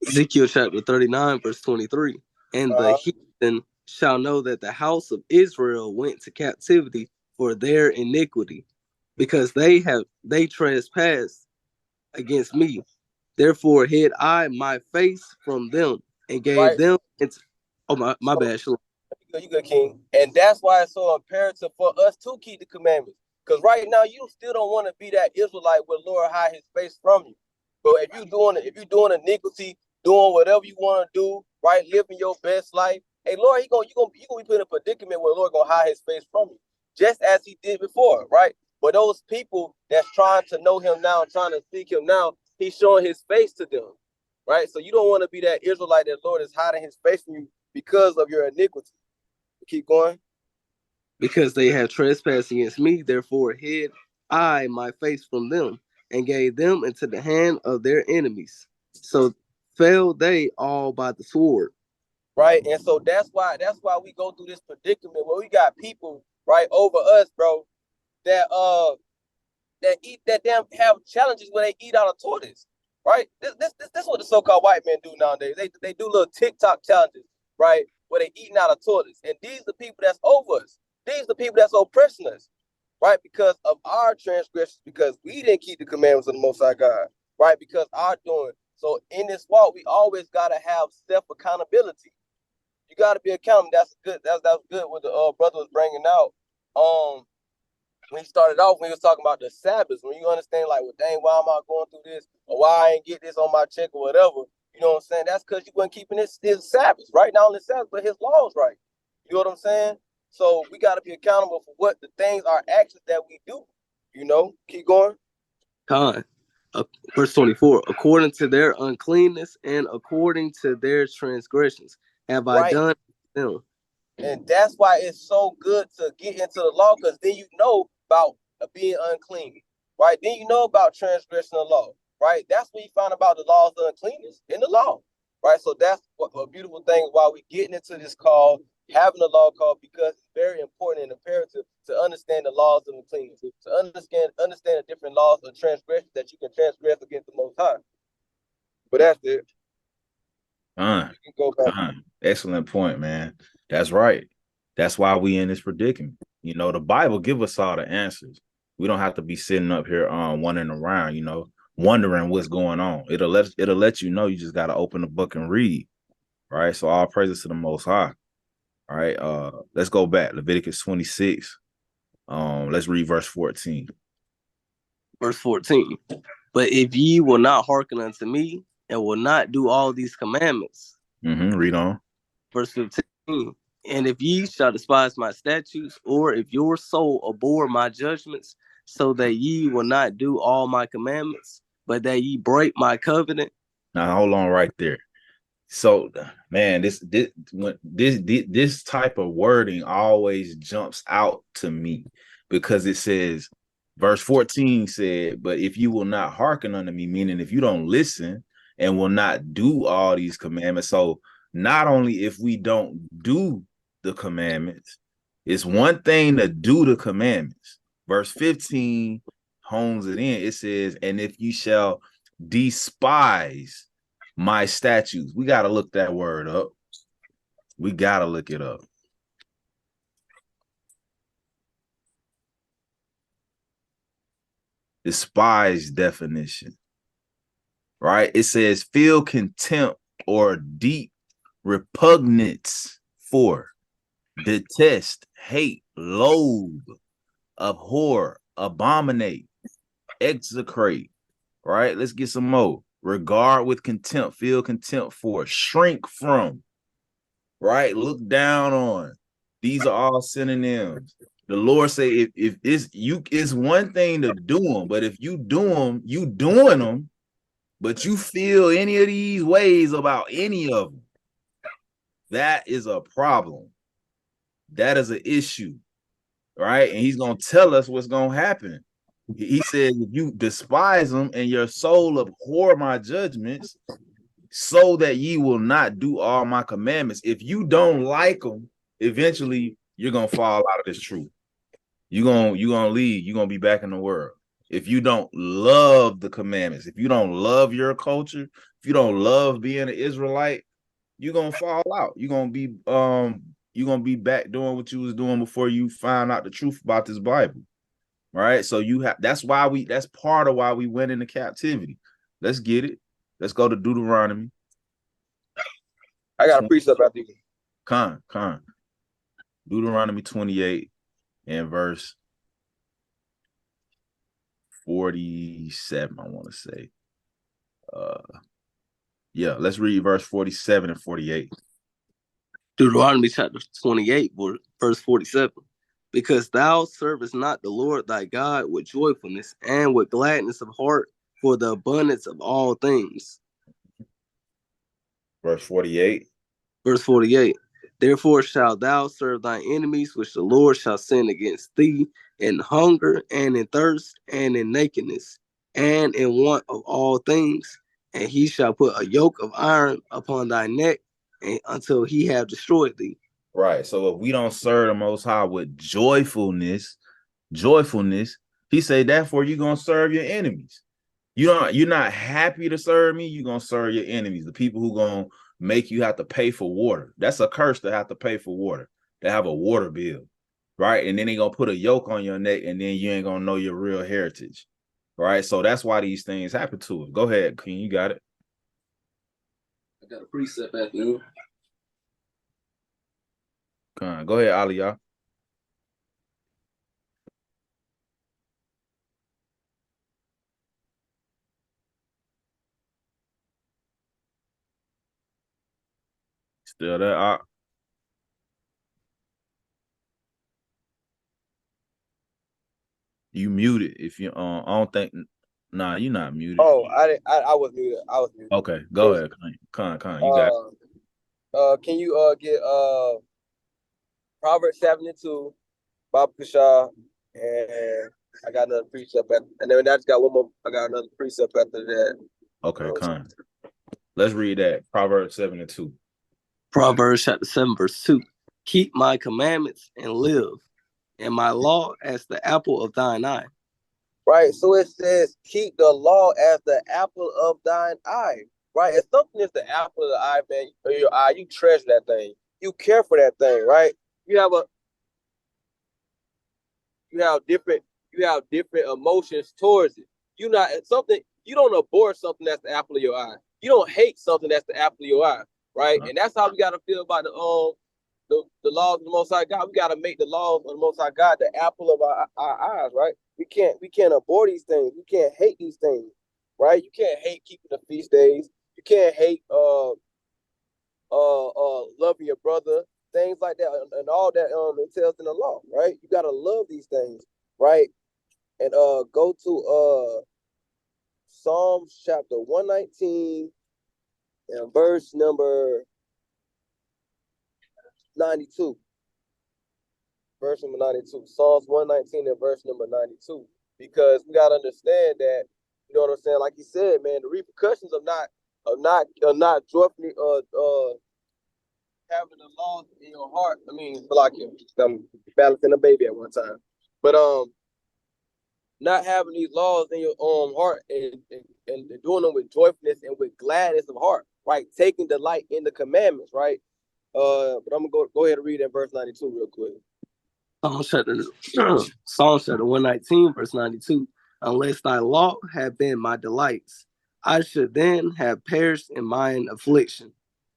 Ezekiel chapter 39, verse 23. And the heathen shall know that the house of Israel went to captivity for their iniquity, because they trespassed against me. Therefore hid I my face from them and gave them into my bad. You good, King. And that's why it's so imperative for us to keep the commandments. Because right now you still don't want to be that Israelite where Lord hide his face from you. But if you're doing iniquity, doing whatever you want to do, right, living your best life, hey Lord, you gonna be put in a predicament where Lord gonna hide his face from you, just as he did before, right? But those people that's trying to know him now, trying to seek him now, he's showing his face to them, right? So you don't want to be that Israelite that Lord is hiding his face from you because of your iniquity. Keep going. Because they have trespassed against me, therefore hid I my face from them and gave them into the hand of their enemies. So fell they all by the sword. Right. And so that's why we go through this predicament where we got people right over us, bro, that damn have challenges where they eat out of tortoise. Right? This what the so-called white men do nowadays. They do little TikTok challenges, right? Where they eating out of tortoise. And these are the people that's over us. These are the people that's oppressing us, right? Because of our transgressions, because we didn't keep the commandments of the Most High God, right? Because our doing. So in this walk, we always gotta have self-accountability. You gotta be accountable. That's good. That's good what the brother was bringing out. When he started off, when he was talking about the Sabbath, when you understand, like, well, dang, why am I going through this? Or why I ain't get this on my check or whatever. You know what I'm saying? That's because you weren't keeping his Sabbath, right? Not only Sabbath, but his laws, right? You know what I'm saying? So we got to be accountable for what the things are actions that we do. You know, keep going. Verse 24, according to their uncleanness and according to their transgressions have I done them. And that's why it's so good to get into the law, because then you know about being unclean, right? Then you know about transgression of law, right? That's when you find about the laws of uncleanness in the law, right? So that's what a beautiful thing while we getting into this call, having a law call, because it's very important and imperative to understand the laws of uncleanness, to understand the different laws of transgression that you can transgress against the Most High. But that's it. Excellent point, man. That's right. That's why we in this predicament. You know, the Bible give us all the answers. We don't have to be sitting up here wandering around, you know, wondering what's going on. It'll let you know. You just got to open the book and read. Right. So all praises to the Most High. All right. Let's go back. Leviticus 26. Let's read verse 14. Verse 14. But if ye will not hearken unto me and will not do all these commandments. Read on. Verse 15. And if ye shall despise my statutes, or if your soul abhor my judgments, so that ye will not do all my commandments, but that ye break my covenant. Now hold on right there. So, man, this type of wording always jumps out to me because it says, Verse 14 said, but if you will not hearken unto me, meaning if you don't listen and will not do all these commandments. So not only if we don't do the commandments, it's one thing to do the commandments. Verse 15 hones it in. It says, and if you shall despise my statutes. We got to look that word up. We got to look it up. Despise definition, right? It says feel contempt or deep repugnance for, detest, hate, loathe, abhor, abominate, execrate, right? Let's get some more. Regard with contempt, feel contempt for, shrink from, right? Look down on. These are all synonyms. The Lord say if it's one thing to do them, but if you do them, you doing them, but you feel any of these ways about any of them, that is a problem. That is an issue, right? And he's gonna tell us what's gonna happen. He said, if you despise them and your soul abhor my judgments, so that ye will not do all my commandments. If you don't like them, eventually you're gonna fall out of this truth. You're gonna leave, you're gonna be back in the world. If you don't love the commandments, if you don't love your culture, if you don't love being an Israelite, you're gonna fall out. You're gonna be back doing what you was doing before you found out the truth about this Bible. Right. So that's part of why we went into captivity. Let's get it. Let's go to Deuteronomy. I got a precept after you. Con. Deuteronomy 28 and verse 47, I want to say. Yeah, let's read verse 47 and 48. Deuteronomy chapter 28, verse 47. Because thou servest not the Lord thy God with joyfulness and with gladness of heart for the abundance of all things. Verse 48. Verse 48. Therefore shalt thou serve thy enemies, which the Lord shall send against thee, in hunger and in thirst and in nakedness and in want of all things. And he shall put a yoke of iron upon thy neck until he have destroyed thee. Right. So if we don't serve the Most High with joyfulness, he say, therefore you're gonna serve your enemies. You're not happy to serve me, you're gonna serve your enemies, the people who gonna make you have to pay for water. That's a curse to have to pay for water, to have a water bill, right? And then they gonna put a yoke on your neck, and then you ain't gonna know your real heritage, right? So that's why these things happen to us. Go ahead, King, you got it. I got a precept after you. Come on, go ahead, Aliyah. Still there? You muted. If you I don't think. Nah, you're not muted. Oh, I was muted. Okay, go ahead, Con. You got it. Can you get Proverbs 72, Baba Kushah, and I got another precept and then I just got one more. I got another precept after that. Okay, Con. Let's read that. Proverbs 72. Proverbs chapter 7, verse 2. Keep my commandments and live, and my law as the apple of thine eye. Right. So it says, keep the law as the apple of thine eye. Right. If something is the apple of the eye, man, or your eye, you treasure that thing. You care for that thing, right? You have different emotions towards it. You don't abhor something that's the apple of your eye. You don't hate something that's the apple of your eye, right? And that's how we gotta feel about the laws of the Most High God. We gotta make the laws of the Most High God the apple of our eyes, right? We can't abhor these things. We can't hate these things, right? You can't hate keeping the feast days. You can't hate loving your brother, things like that, and all that it tells in the law, right? You gotta love these things, right? And go to Psalms chapter 119 and verse number 92. Verse number 92. Psalms 119 and verse number 92. because we gotta understand that, you know what I'm saying? Like he said, man, the repercussions of not joyfully having the laws in your heart. I mean, like I'm balancing a baby at one time, but not having these laws in your heart and doing them with joyfulness and with gladness of heart, right? Taking delight in the commandments, right? But I'm gonna go ahead and read that verse 92 real quick. Psalm chapter 119, verse 92. Unless thy law had been my delights, I should then have perished in mine affliction.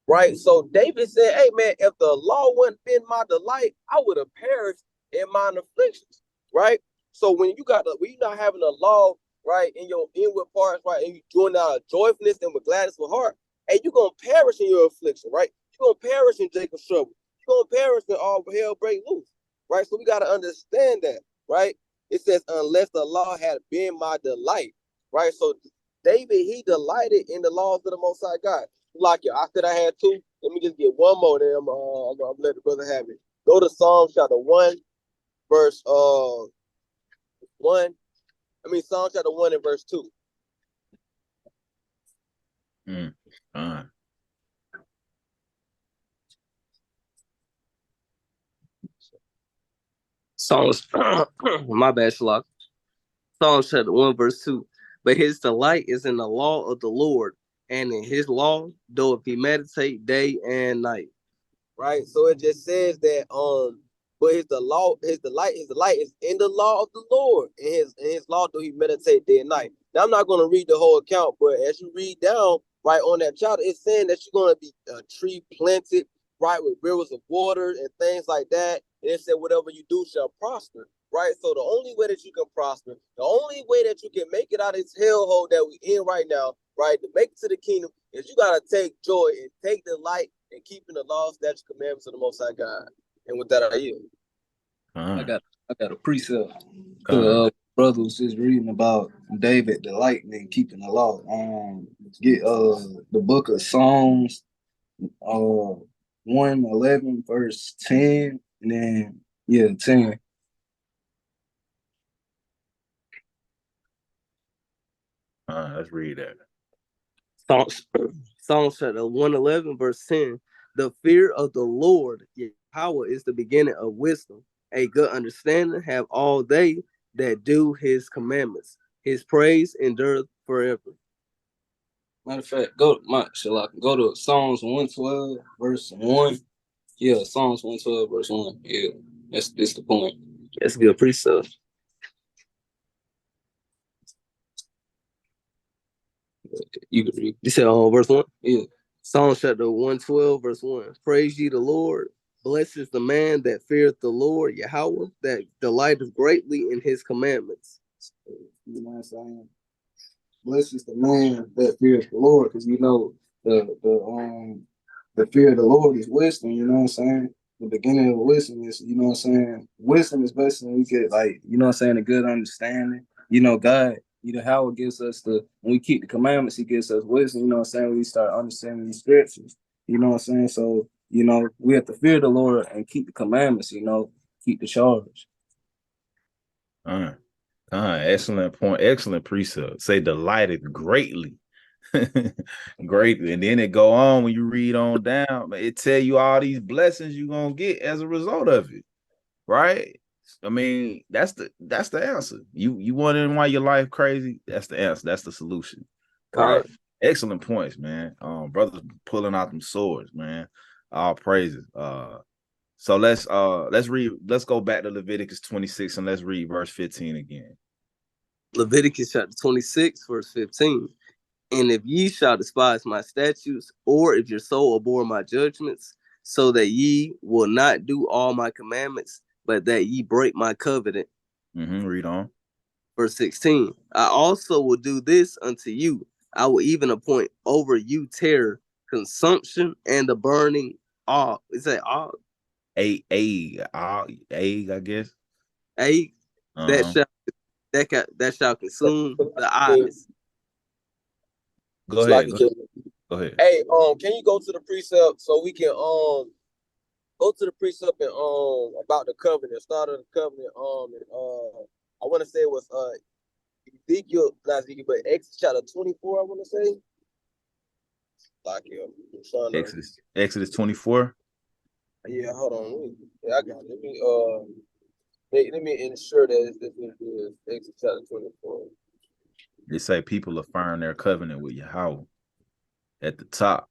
Right. So David said, hey man, if the law wouldn't been my delight, I would have perished in mine afflictions. Right. So when you're not having a law, right, in your inward parts, right, and you doing out of joyfulness and with gladness of heart, and you're gonna perish in your affliction, right? You're gonna perish in Jacob's trouble. You're gonna perish when all hell break loose. Right. So we gotta understand that, right? It says, unless the law had been my delight, right? So David, he delighted in the laws of the Most High God. Like you, I said I had two. Let me just get one more. Then I'm let the brother have it. Go to Psalm chapter 1, verse 1. Psalm chapter 1 and verse 2. Psalms, my bad, Shalak. Psalms chapter 1, verse 2. But his delight is in the law of the Lord, and in his law doth he meditate day and night. Right. So it just says that but his delight is in the law of the Lord. In his law do he meditate day and night. Now I'm not going to read the whole account, but as you read down right on that chapter, it's saying that you're going to be a tree planted right with rivers of water and things like that. And it said whatever you do shall prosper. Right. So the only way that you can prosper, the only way that you can make it out of this hellhole that we in right now, right, to make it to the kingdom, is you got to take joy and take delight and keeping the laws, statutes, commandments of the Most High God. And with that, I yield. I got a precept. Brother was just reading about David delighting in keeping the law. Get the book of Psalms, 111 verse 10, and then 10. Let's read that. Psalms chapter 111 verse 10. The fear of the Lord, Yahweh, is the beginning of wisdom. A good understanding have all they that do his commandments. His praise endureth forever. Matter of fact, go to Psalms 112 verse 1. Yeah, Psalms 112 verse 1. Yeah, that's the point. That's good precept. You can read. You said verse 1? Yeah. Psalm chapter 112, verse 1. Praise ye the Lord. Blessed is the man that feareth the Lord, Yahweh, that delighteth greatly in his commandments. You know what I'm saying? Blessed is the man that feareth the Lord, because the fear of the Lord is wisdom, you know what I'm saying? The beginning of wisdom is, you know what I'm saying? Wisdom is basically we get a good understanding. God, how it gives us when we keep the commandments, he gives us wisdom, you know what I'm saying? We start understanding the scriptures, you know what I'm saying? So, we have to fear the Lord and keep the commandments, keep the charge. Excellent point. Excellent precept. Say delighted greatly. Greatly. And then it go on when you read on down, it tell you all these blessings you're gonna get as a result of it. Right? That's the answer. You wondering why your life crazy? That's the answer. That's the solution. Right. Excellent points, man. Brothers pulling out them swords, man. All praises. So let's go back to Leviticus 26 and let's read verse 15 again. Leviticus chapter 26, verse 15. And if ye shall despise my statutes, or if your soul abhor my judgments, so that ye will not do all my commandments, but that ye break my covenant. Read on. Verse 16. I also will do this unto you. I will even appoint over you terror, consumption, and the burning ague. Is that ague? I guess. Ague. That shall consume the eyes. Go ahead. Go ahead. Hey, can you go to the precept so we can go to the precept and about the covenant, start of the covenant, I want to say it was Ezekiel, not Ezekiel, but Exodus chapter 24, I want to say. Like Exodus 24. Yeah, hold on. Yeah, I got it. Let me ensure that this is Exodus chapter 24. They say people affirm their covenant with Yahweh at the top.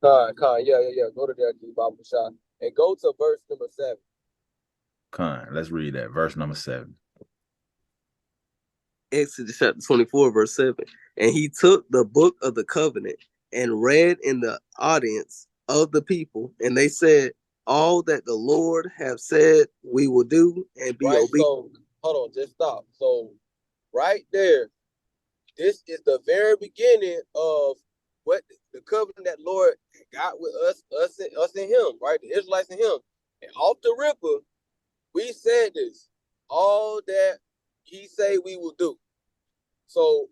Yeah. Go to that Bible shot and go to verse number 7. Let's read that. Verse number 7. Exodus chapter 24, verse 7. And he took the book of the covenant and read in the audience of the people, and they said, all that the Lord have said we will do and be obedient. So hold on, just stop. So right there, this is the very beginning of what the covenant that Lord got with us and him, right? The Israelites and him. And off the ripper, we said this, all that he say we will do. So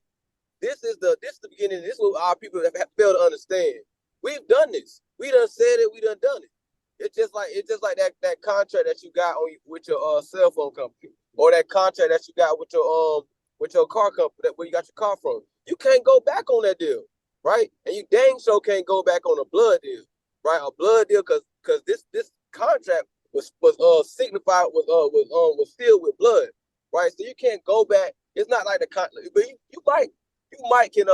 this is the beginning. This is what our people have failed to understand. We've done this. We done said it. We done it. It's just like that contract that you got on with your cell phone company, or that contract that you got with your car company, where you got your car from. You can't go back on that deal, right? And you dang sure can't go back on a blood deal, right? A blood deal, because this contract was signified was filled with blood, right? So you can't go back. It's not like the contract, but you might can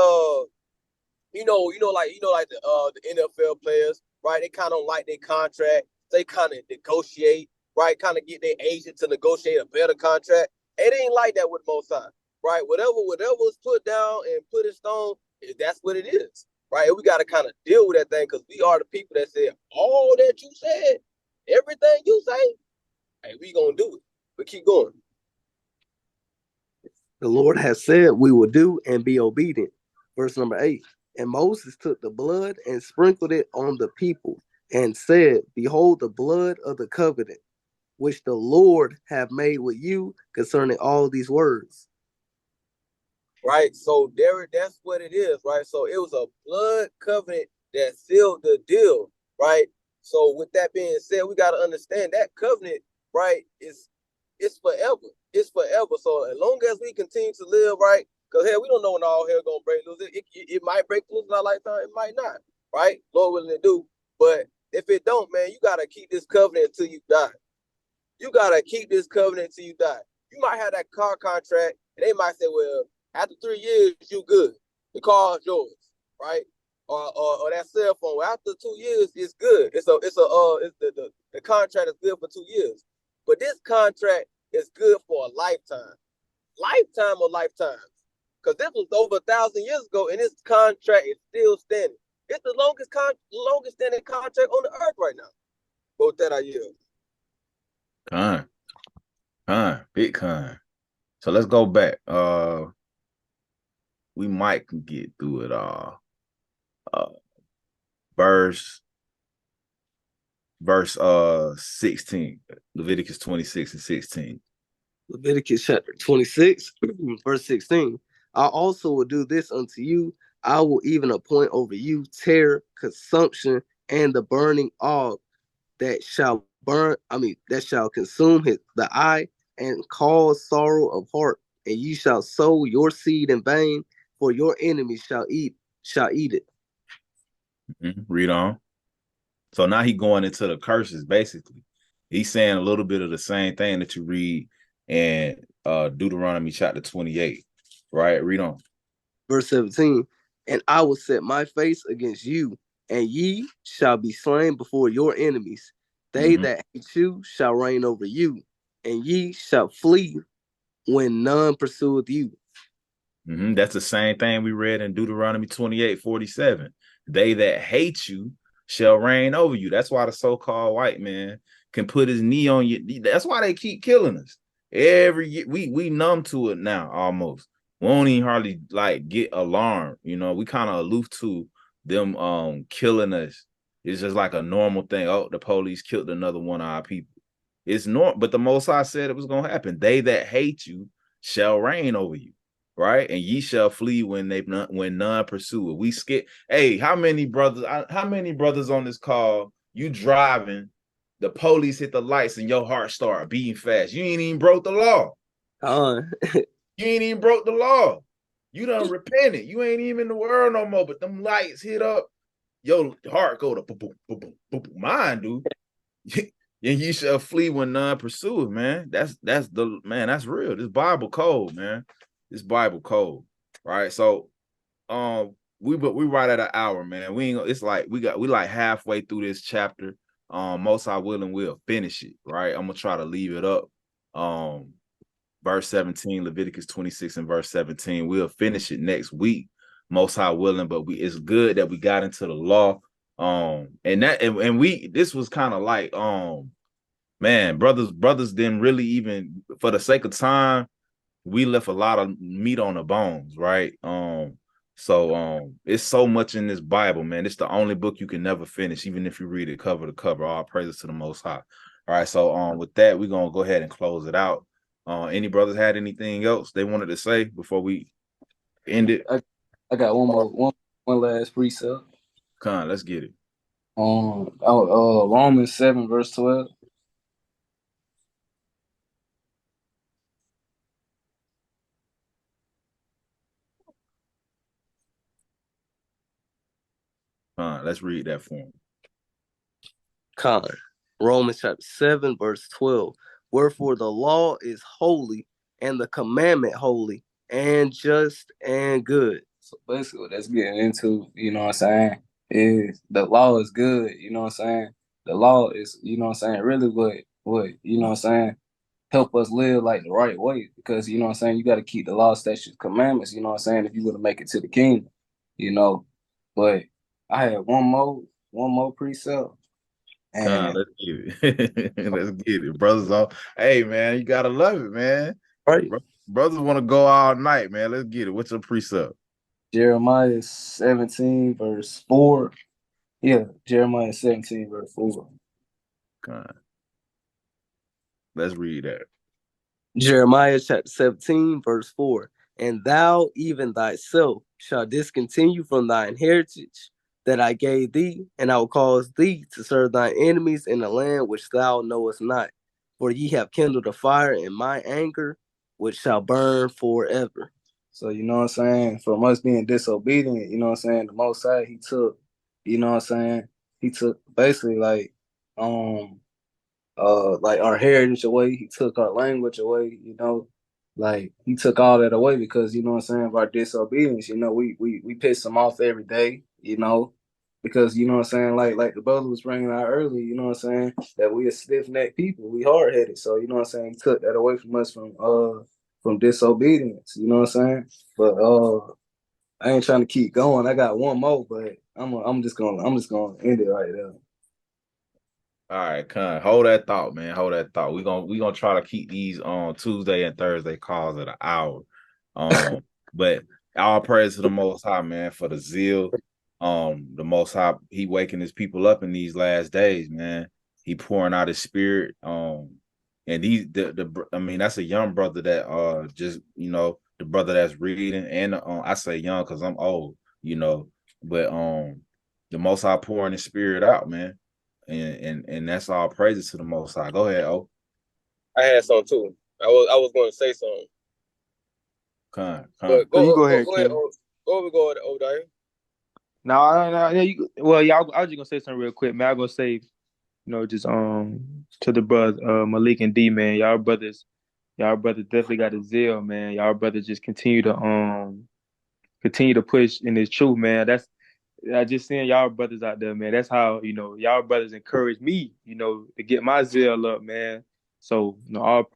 like the NFL players, right? They kind of don't like their contract. They kind of negotiate, right? Kind of get their agent to negotiate a better contract. It ain't like that with Most High, right? Whatever was put down and put in stone, that's what it is, right? And we got to kind of deal with that thing, because we are the people that said all that you said, everything you say, hey, we gonna do it. But keep going. The Lord has said we will do and be obedient. Verse number 8. And Moses took the blood and sprinkled it on the people and said, behold the blood of the covenant, which the Lord have made with you concerning all these words. Right, so that's what it is, right? So it was a blood covenant that sealed the deal, right? So with that being said, we got to understand that covenant, right, it's forever. It's forever. So as long as we continue to live, right, because we don't know when all hell gonna break loose. It might break loose in our lifetime, it might not, right? Lord willing to do. But if it don't, man, you gotta keep this covenant until you die. You gotta keep this covenant until you die. You might have that car contract, and they might say, well, after 3 years, you good. The car is yours, right? Or that cell phone. Well, after 2 years, it's good. It's the contract is good for 2 years. But this contract is good for a lifetime. Lifetime or lifetimes. Because this was over 1,000 years ago, and this contract is still standing. It's the longest standing contract on the earth right now. Both that I yield. Big con. So let's go back. We might can get through it all. Verse 16, Leviticus 26 and 16. Leviticus chapter 26, verse 16. I also will do this unto you. I will even appoint over you terror, consumption, and the burning of that shall consume the eye and cause sorrow of heart. And you shall sow your seed in vain, for your enemies shall eat it. Read on. So now he going into the curses, basically. He's saying a little bit of the same thing that you read in Deuteronomy chapter 28. Right? Read on. Verse 17. And I will set my face against you, and ye shall be slain before your enemies. They that hate you shall reign over you, and ye shall flee when none pursueth you. That's the same thing we read in Deuteronomy 28:47. They that hate you shall reign over you. That's why the so-called white man can put his knee on you. That's why they keep killing us. Every year, we numb to it now almost. We won't even hardly like get alarmed. We kind of aloof to them killing us. It's just like a normal thing. Oh, the police killed another one of our people. It's normal, but the Most High said it was gonna happen. They that hate you shall reign over you. Right, and ye shall flee when none pursue it. We skip. Hey, how many brothers on this call? You driving, the police hit the lights, and your heart start beating fast. You ain't even broke the law. You ain't even broke the law. You done repented. You ain't even in the world no more. But them lights hit up, your heart go to boom, boom, boom, boom, boom, boom. Mine do. And you shall flee when none pursueth, man. That's the man. That's real. This Bible code, man. This Bible code, right? So, we right at an hour, man. We ain't. It's like we like halfway through this chapter. Most I will and we'll finish it, right? I'm gonna try to leave it up. Verse 17, Leviticus 26 and verse 17. We'll finish it next week, most high willing. But it's good that we got into the law. And we this was kind of like man, brothers didn't really even, for the sake of time, we left a lot of meat on the bones, right? So it's so much in this Bible, man. It's the only book you can never finish, even if you read it cover to cover. All praises to the Most High. All right, so with that, we're gonna go ahead and close it out. Any brothers had anything else they wanted to say before we end it? I got one last precept. Come on, let's get it. Romans 7 verse 12. Let's read that for him. Romans chapter 7 verse 12. Wherefore the law is holy, and the commandment holy, and just and good. So basically what that's getting into, you know what I'm saying, is the law is good, you know what I'm saying? The law is, you know what I'm saying, really what you know what I'm saying, help us live like the right way. Because you know what I'm saying, you got to keep the law, statutes, commandments, you know what I'm saying, if you want to make it to the kingdom, you know. But I had one more precept. And Let's get it. Let's get it. Brothers all, hey man, you gotta love it, man. right, Brothers want to go all night, man. Let's get it. What's your precept? Jeremiah 17 verse 4. Yeah, Jeremiah 17 verse 4. Let's read that. Jeremiah chapter 17 verse 4. And thou even thyself shalt discontinue from thine heritage that I gave thee, and I will cause thee to serve thine enemies in the land which thou knowest not. For ye have kindled a fire in my anger, which shall burn forever. So, you know what I'm saying? From us being disobedient, you know what I'm saying? The Most High, he took, you know what I'm saying? He took basically like our heritage away. He took our language away, you know. Like he took all that away because you know what I'm saying, of our disobedience. You know, we piss him off every day, you know, because you know what I'm saying, like the brother was bringing out earlier, you know what I'm saying, that we are stiff necked people, we hard headed. So you know what I'm saying, he took that away from us from disobedience. You know what I'm saying, but I ain't trying to keep going. I got one more, but I'm just gonna end it right there. All right, hold that thought, man. Hold that thought. We're gonna try to keep these on Tuesday and Thursday calls at an hour. But all praise to the Most High, man, for the zeal. The Most High, he waking his people up in these last days, man. He pouring out his spirit. And I mean, that's a young brother that just, you know, the brother that's reading, and I say young because I'm old, you know, but the Most High pouring his spirit out, man. And that's all praises to the Most High. Go ahead, O. I had some too. I was going to say something. But So you go go ahead, ahead. King. Go ahead, O'Dyer. No, well, y'all. I was just gonna say something real quick, man. I'm gonna say, you know, just to the brothers, Malik and D, man, y'all brothers definitely got a zeal, man. Y'all brothers just continue to push in this truth, man. That's I just seeing y'all brothers out there, man. That's how, you know, y'all brothers encourage me, you know, to get my zeal up, man. So, you know, all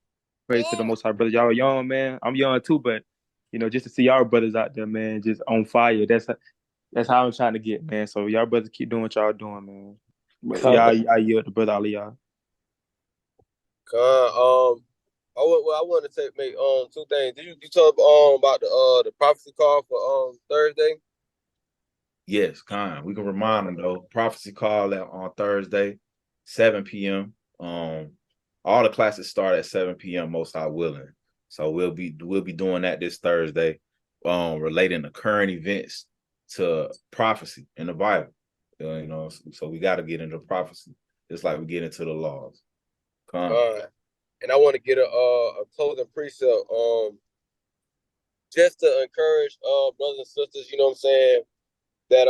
praise to the Most High, brother. Y'all are young, man. I'm young too, but you know, just to see y'all brothers out there, man, just on fire. That's how I'm trying to get, man. So y'all brothers keep doing what y'all doing, man. But I yield to brother Ali, y'all. I want to make two things. Did you talk about the prophecy call for Thursday? Yes, we can remind them though. Prophecy call on Thursday, 7 p.m. All the classes start at 7 p.m. most high willing. So we'll be doing that this Thursday, relating the current events to prophecy in the Bible. You know, so we got to get into prophecy just like we get into the laws. And I want to get a closing precept, just to encourage brothers and sisters, you know what I'm saying, that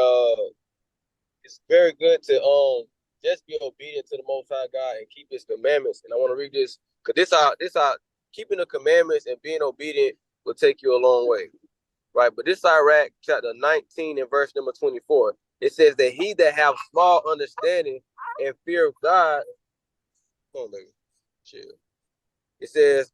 it's very good to just be obedient to the Most High God and keep His commandments. And I want to read this because this keeping the commandments and being obedient will take you a long way, right? But this Iraq chapter 19 and verse number 24, it says that he that have small understanding and fear of God, hold on, nigga, chill. It says,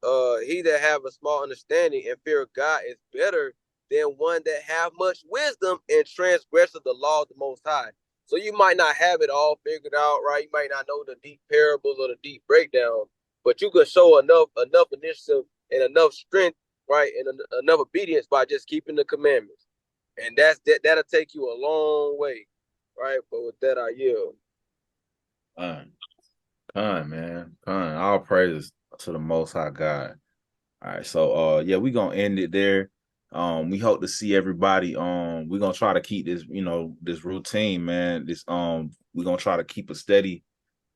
he that have a small understanding and fear of God is better than one that have much wisdom and transgresseth the law of the Most High. So you might not have it all figured out, right? You might not know the deep parables or the deep breakdown, but you can show enough initiative and enough strength, right, and enough obedience by just keeping the commandments. And that'll take you a long way, right? But with that, I yield. Man. All praises to the Most High God. All right, so yeah, we're gonna end it there. We hope to see everybody. We're gonna try to keep this, this routine, man. We're gonna try to keep a steady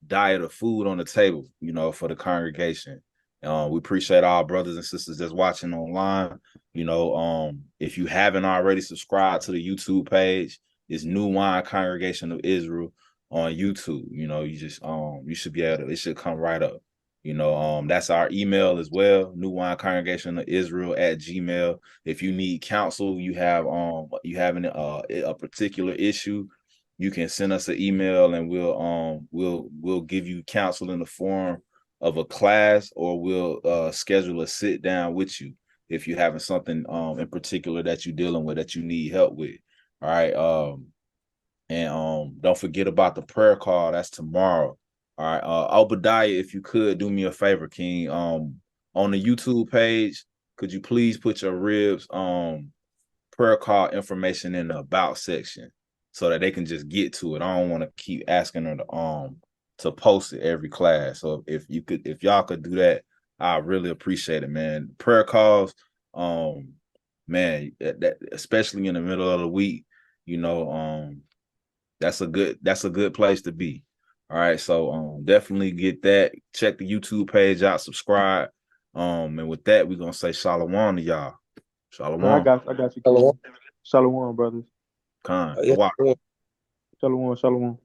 diet of food on the table, for the congregation. We appreciate our brothers and sisters that's watching online. If you haven't already subscribed to the YouTube page, it's New Wine Congregation of Israel on YouTube. You just you should be able to, it should come right up. That's our email as well, New Wine Congregation of Israel @gmail. If you need counsel, you have a particular issue, you can send us an email and we'll give you counsel in the form of a class, or we'll schedule a sit down with you if you're having something in particular that you're dealing with that you need help with. All right. And don't forget about the prayer call. That's tomorrow. All right. Obadiah, if you could do me a favor, King. On the YouTube page, could you please put your ribs prayer call information in the about section so that they can just get to it. I don't want to keep asking them to post it every class. So if y'all could do that, I really appreciate it, man. Prayer calls, man, that especially in the middle of the week, that's a good place to be. All right, so definitely get that. Check the YouTube page out, subscribe. And with that, we're gonna say shalom to y'all. Shalom. I got you, King. Shalom, brothers. Khan. Shalom. Shalom.